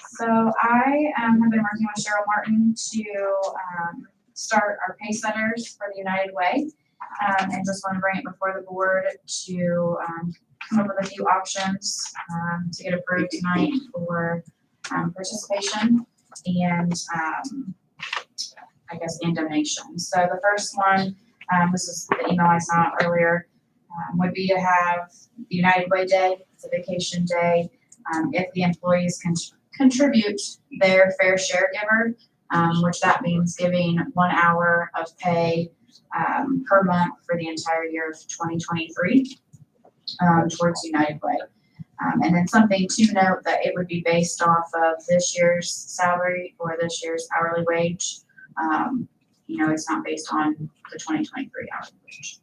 So I have been working with Cheryl Martin to start our pay setters for the United Way. And just want to bring it before the board to come up with a few options to get approved tonight for participation and I guess and donation. So the first one, this is the email I sent out earlier, would be to have the United Way Day. It's a vacation day. If the employees can contribute their fair share giver, which that means giving 1 hour of pay per month for the entire year of 2023 towards United Way. And then something to note that it would be based off of this year's salary or this year's hourly wage. You know, it's not based on the 2023 hourly wage.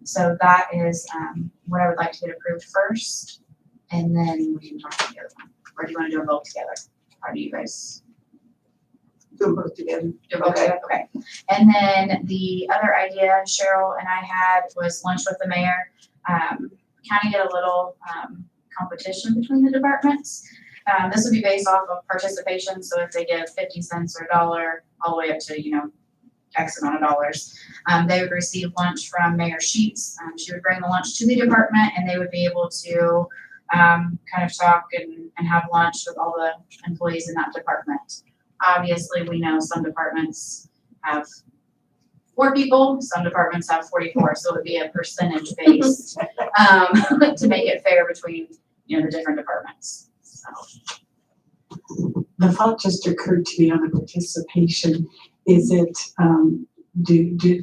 So that is what I would like to get approved first, and then we can talk about the other one. Or do you want to do them both together? How do you guys? Do them both together. Do them both together? Okay. And then the other idea Cheryl and I had was lunch with the mayor. Kind of get a little competition between the departments. This would be based off of participation. So if they give 50 cents or $1 all the way up to, you know, X amount of dollars, they would receive lunch from Mayor Sheets. She would bring the lunch to the department, and they would be able to kind of talk and have lunch with all the employees in that department. Obviously, we know some departments have 4 people, some departments have 44, so it would be a percentage based to make it fair between, you know, the different departments. So. The thought just occurred to me on the participation. Is it,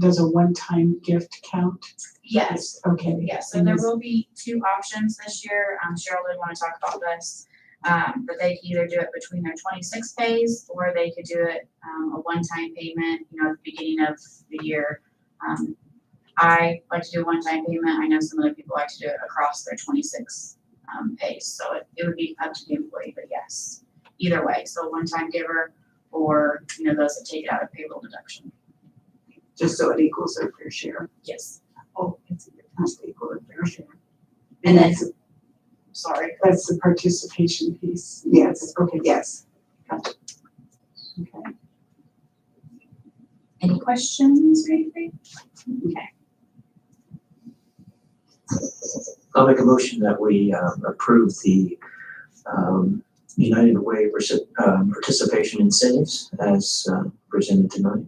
does a one-time gift count? Yes, Okay. yes, so there will be two options this year. Cheryl did want to talk about this. But they can either do it between their 26 pays, or they could do it, a one-time payment, at the beginning of the year. I like to do a one-time payment. I know some other people like to do it across their 26, pays. So it would be up to the employee, but yes, either way. So one-time giver, or, those that take it out of payroll deduction. Just so it equals their fair share. Yes. Oh, it's has to equal their fair share. And then, that's- sorry. That's the participation piece. Yes, Okay. yes. Okay. Any questions or anything? Okay. I'll make a motion that we approve the United Way participation incentives as presented tonight.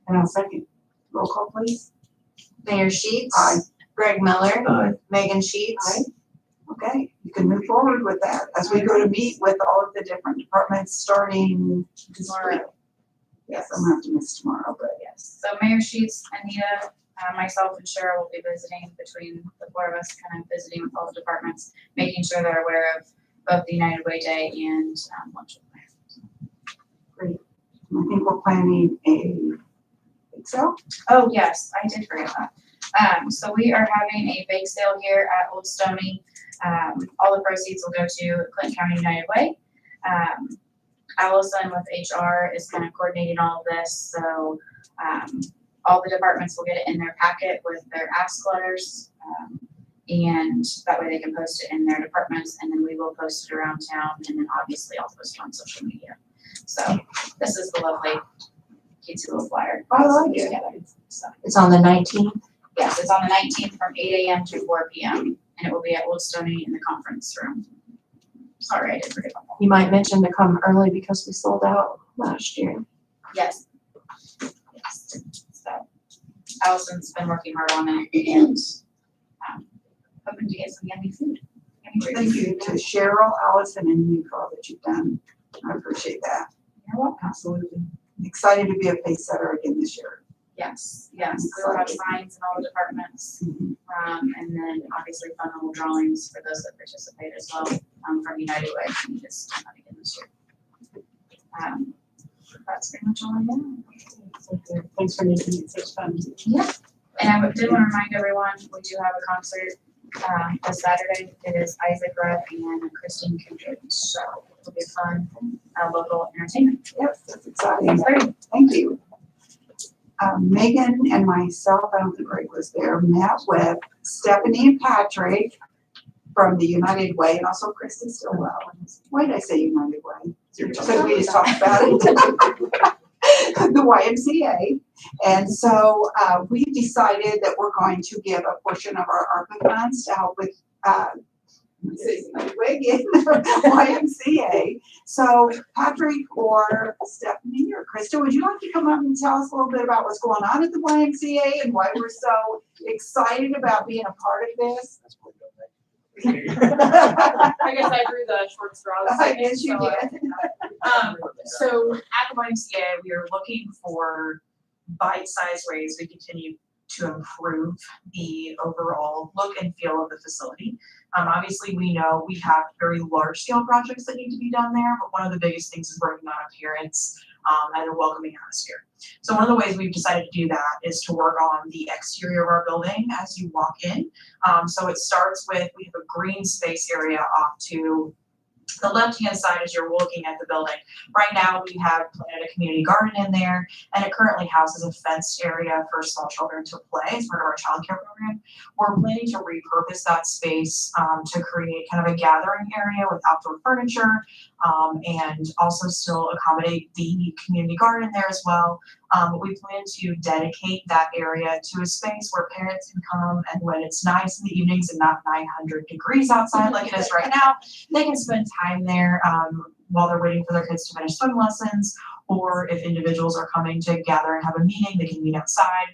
And I'll second. Roll call, please. Mayor Sheets. Aye. Greg Miller. Aye. Megan Sheets. Aye. Okay, you can move forward with that as we go to meet with all of the different departments starting tomorrow. Yes, I'm gonna have to miss tomorrow, but Yes, so Mayor Sheets, Anita, myself and Cheryl will be visiting between the four of us, kind of visiting with all the departments, making sure they're aware of both the United Way Day and lunch with Mayor. I think we're planning a Excel. Oh, yes, I did forget that. So we are having a bake sale here at Old Stony. All the proceeds will go to Clinton County United Way. Allison with HR is kind of coordinating all of this, so all the departments will get it in their packet with their ask letters. And that way they can post it in their departments, and then we will post it around town, and then obviously I'll post it on social media. So this is the lovely cutesy little flyer. I like it. Together. So, It's on the 19th. yes, it's on the 19th from 8 a.m. to 4 p.m. and it will be at Old Stony in the conference room. Sorry, I did forget about that. You might mention to come early because we sold out last year. Yes. Yes. So Allison's been working hard on it, and hoping to get some yummy food. Thank you to Cheryl, Allison, and you for all that you've done. I appreciate that. You're welcome. Absolutely. Excited to be a pace setter again this year. Yes, yes, we will have signs in all the departments, and then obviously fun little drawings for those that participate as well, from United Way, we just done that again this year. That's pretty much all I have. Thanks for making it such fun. Yeah, and I did want to remind everyone, we do have a concert, this Saturday. It is Isaac Rudd and Christine Kindred, so it'll be fun, local entertainment. Yep, that's exciting. 6:30. Thank you. Megan and myself, I don't think Greg was there, met with Stephanie and Patrick from the United Way, and also Kristen Stillwell. Why did I say United Way? Because we just talked about it. The YMCA. And so we decided that we're going to give a portion of our ARPA funds to help with YMCA. So Patrick or Stephanie or Krista, would you like to come up and tell us a little bit about what's going on at the YMCA and why we're so excited about being a part of this? I guess I drew the short straws. I guess you did. So at the YMCA, we are looking for bite-sized ways we continue to improve the overall look and feel of the facility. Obviously, we know we have very large-scale projects that need to be done there, but one of the biggest things is bringing that appearance and a welcoming atmosphere. So one of the ways we've decided to do that is to work on the exterior of our building as you walk in. So it starts with, we have a green space area off to the left-hand side as you're looking at the building. Right now, we have planted a community garden in there, and it currently houses a fenced area for small children to play as part of our childcare program. We're planning to repurpose that space to create kind of a gathering area with outdoor furniture, and also still accommodate the community garden there as well. But we plan to dedicate that area to a space where parents can come, and when it's nice in the evenings and not 900 degrees outside like it is right now, they can spend time there while they're waiting for their kids to finish swim lessons, or if individuals are coming to gather and have a meeting, they can meet outside.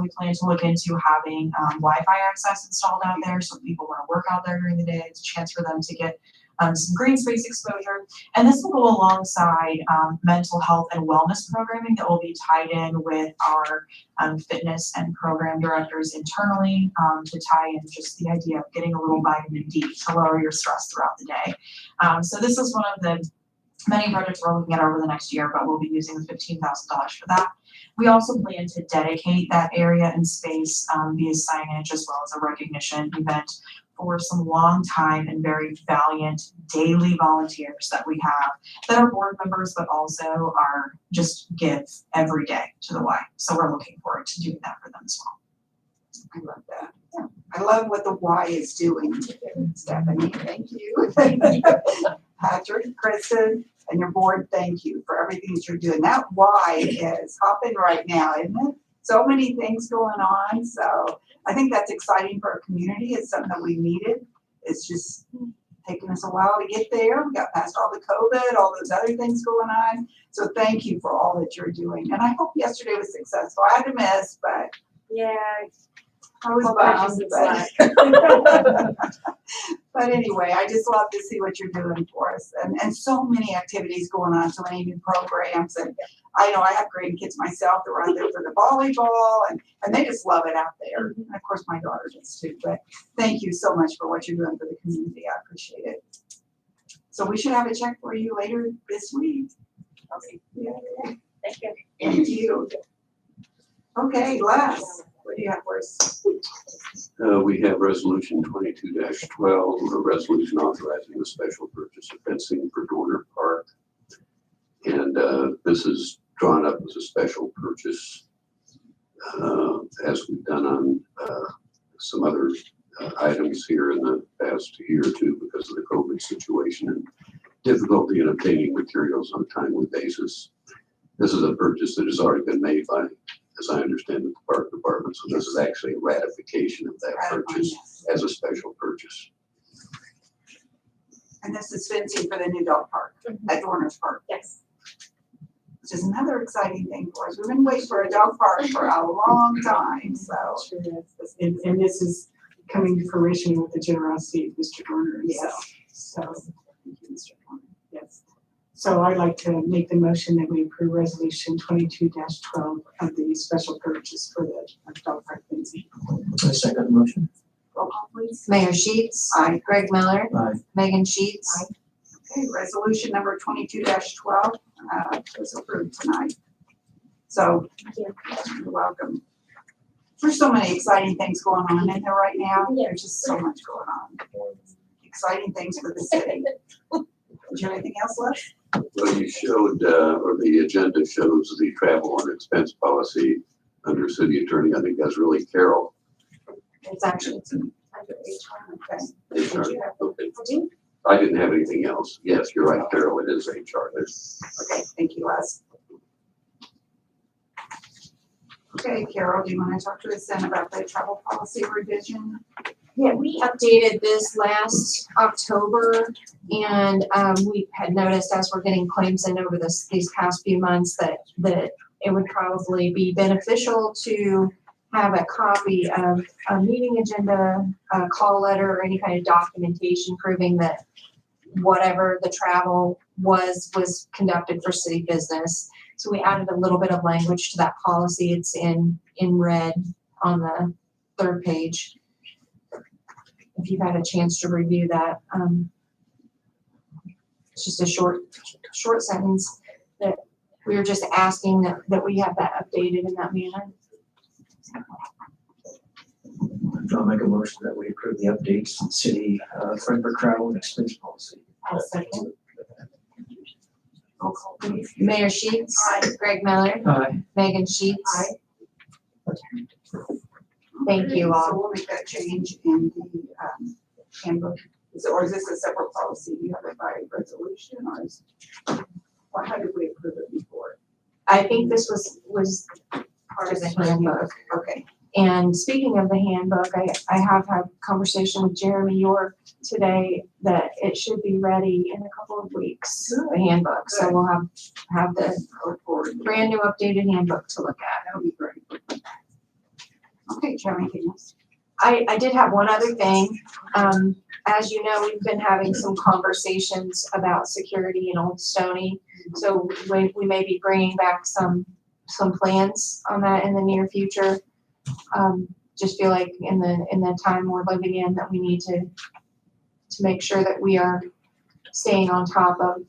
We plan to look into having Wi-Fi access installed out there, so if people want to work out there during the day, it's a chance for them to get some green space exposure. And this will go alongside mental health and wellness programming that will be tied in with our fitness and program directors internally to tie in just the idea of getting a little vitamin D to lower your stress throughout the day. So this is one of the many projects we're looking at over the next year, but we'll be using the $15,000 for that. We also plan to dedicate that area and space via signage as well as a recognition event for some long time and very valiant daily volunteers that we have that are board members, but also are just give every day to the Y. So we're looking forward to doing that for them as well. I love that. Yeah. I love what the Y is doing. Stephanie, thank you. Patrick, Kristen, and your board, thank you for everything that you're doing. That Y is hopping right now, isn't it? So many things going on. So I think that's exciting for our community. It's something that we needed. It's just taken us a while to get there. We got past all the COVID, all those other things going on. So thank you for all that you're doing. And I hope yesterday was successful. I had to miss, but Yeah. I was bummed. But anyway, I just love to see what you're doing for us, and so many activities going on, so many new programs. And I know I have grandkids myself. They're out there for the volleyball, and they just love it out there. And of course, my daughter does too. But thank you so much for what you're doing for the community. I appreciate it. So we should have a check for you later this week. Okay. Yeah. Thank you. Thank you. Okay, Les, what do you have for us? We have resolution 22-12, a resolution authorizing the special purchase of fencing for Dorner Park. And this is drawn up as a special purchase, as we've done on some other items here in the past year or two because of the COVID situation and difficulty in obtaining materials on a timely basis. This is a purchase that has already been made by, as I understand it, the park department. So this is actually a ratification of that purchase as a special purchase. And this is fencing for the new dog park at Dorner's Park. Yes. Which is another exciting thing for us. We've been waiting for a dog park for a long time, so. Sure is. And this is coming to fruition with the generosity of Mr. Dorner himself. So, thank you, Mr. Dorner. Yes. So I'd like to make the motion that we approve resolution 22-12 of the special purchase for the dog park fencing. I second the motion. Roll call, please. Mayor Sheets. Aye. Greg Miller. Aye. Megan Sheets. Okay, resolution number 22-12 was approved tonight. So, you're welcome. There's so many exciting things going on in there right now. There's just so much going on. Exciting things for the city. Is there anything else left? Well, you showed, or the agenda shows the travel and expense policy under city attorney. I think that's really Carol. It's actually under HR. Okay. HR. Did you have- Okay. Did you? I didn't have anything else. Yes, you're right, Carol, it is HR. Okay, thank you, Les. Okay, Carol, do you want to talk to us then about the travel policy revision? Yeah, we updated this last October, and we had noticed as we're getting claims in over these past few months that it would probably be beneficial to have a copy of a meeting agenda, a call letter, or any kind of documentation proving that whatever the travel was conducted for city business. So we added a little bit of language to that policy. It's in red on the third page. If you've had a chance to review that, it's just a short sentence that we were just asking that we have that updated in that manner. I'll make a motion that we approve the updates in city Frankfurt travel and expense policy. I'll second. Roll call, please. Mayor Sheets. Greg Miller. Aye. Megan Sheets. Thank Okay, you all. So we'll make that change in the handbook. Or is this a separate policy? Do you have it by resolution or how did we approve it before? I think this was part of the handbook. Okay. And speaking of the handbook, I have had a conversation with Jeremy York today that it should be ready in a couple of weeks, the handbook. So we'll have the brand new updated handbook to look at. That'll be great. Okay, do you have anything else? I did have one other thing. As you know, we've been having some conversations about security in Old Stony. So we may be bringing back some plans on that in the near future. Just feel like in the time we're living in that we need to make sure that we are staying on top of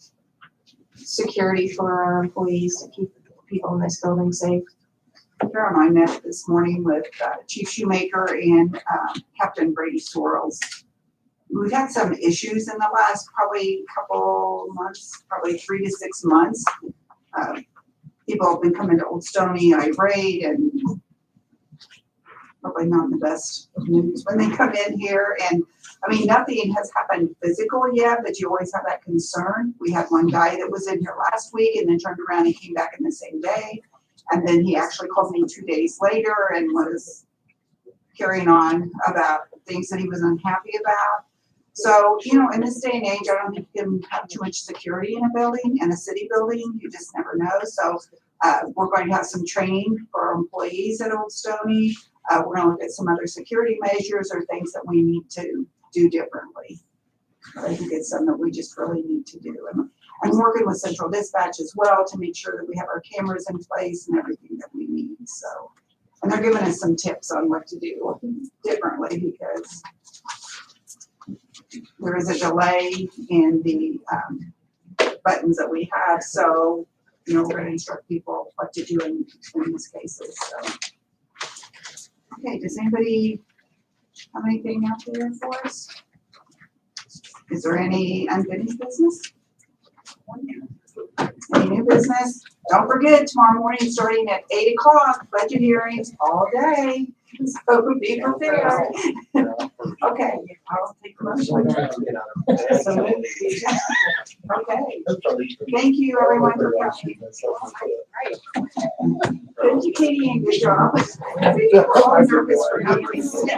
security for our employees to keep people in this building safe. Carol and I met this morning with Chief Shoemaker and Captain Brady Sorrells. We've had some issues in the last probably couple months, probably 3 to 6 months. People have been coming to Old Stony irate and probably not the best news when they come in here. And I mean, nothing has happened physical yet, but you always have that concern. We had one guy that was in here last week and then turned around and came back in the same day. And then he actually called me 2 days later and was carrying on about things that he was unhappy about. So, you know, in this day and age, I don't think you can have too much security in a building, in a city building. You just never know. So we're going to have some training for our employees at Old Stony. We're going to look at some other security measures or things that we need to do differently. I think it's something that we just really need to do. And I'm working with Central Dispatch as well to make sure that we have our cameras in place and everything that we need. So, and they're giving us some tips on what to do differently because there is a delay in the buttons that we have. So, you know, we're going to instruct people what to do in these cases. So, okay, does anybody have anything out there for us? Is there any unfinished business? Any new business? Don't forget, tomorrow morning, starting at 8 o'clock, budget hearings all day. So be prepared. Okay, I'll take a motion. Okay. Thank you, everyone, for coming. Thank you, Katie, and good job. I think we're all nervous for no reason.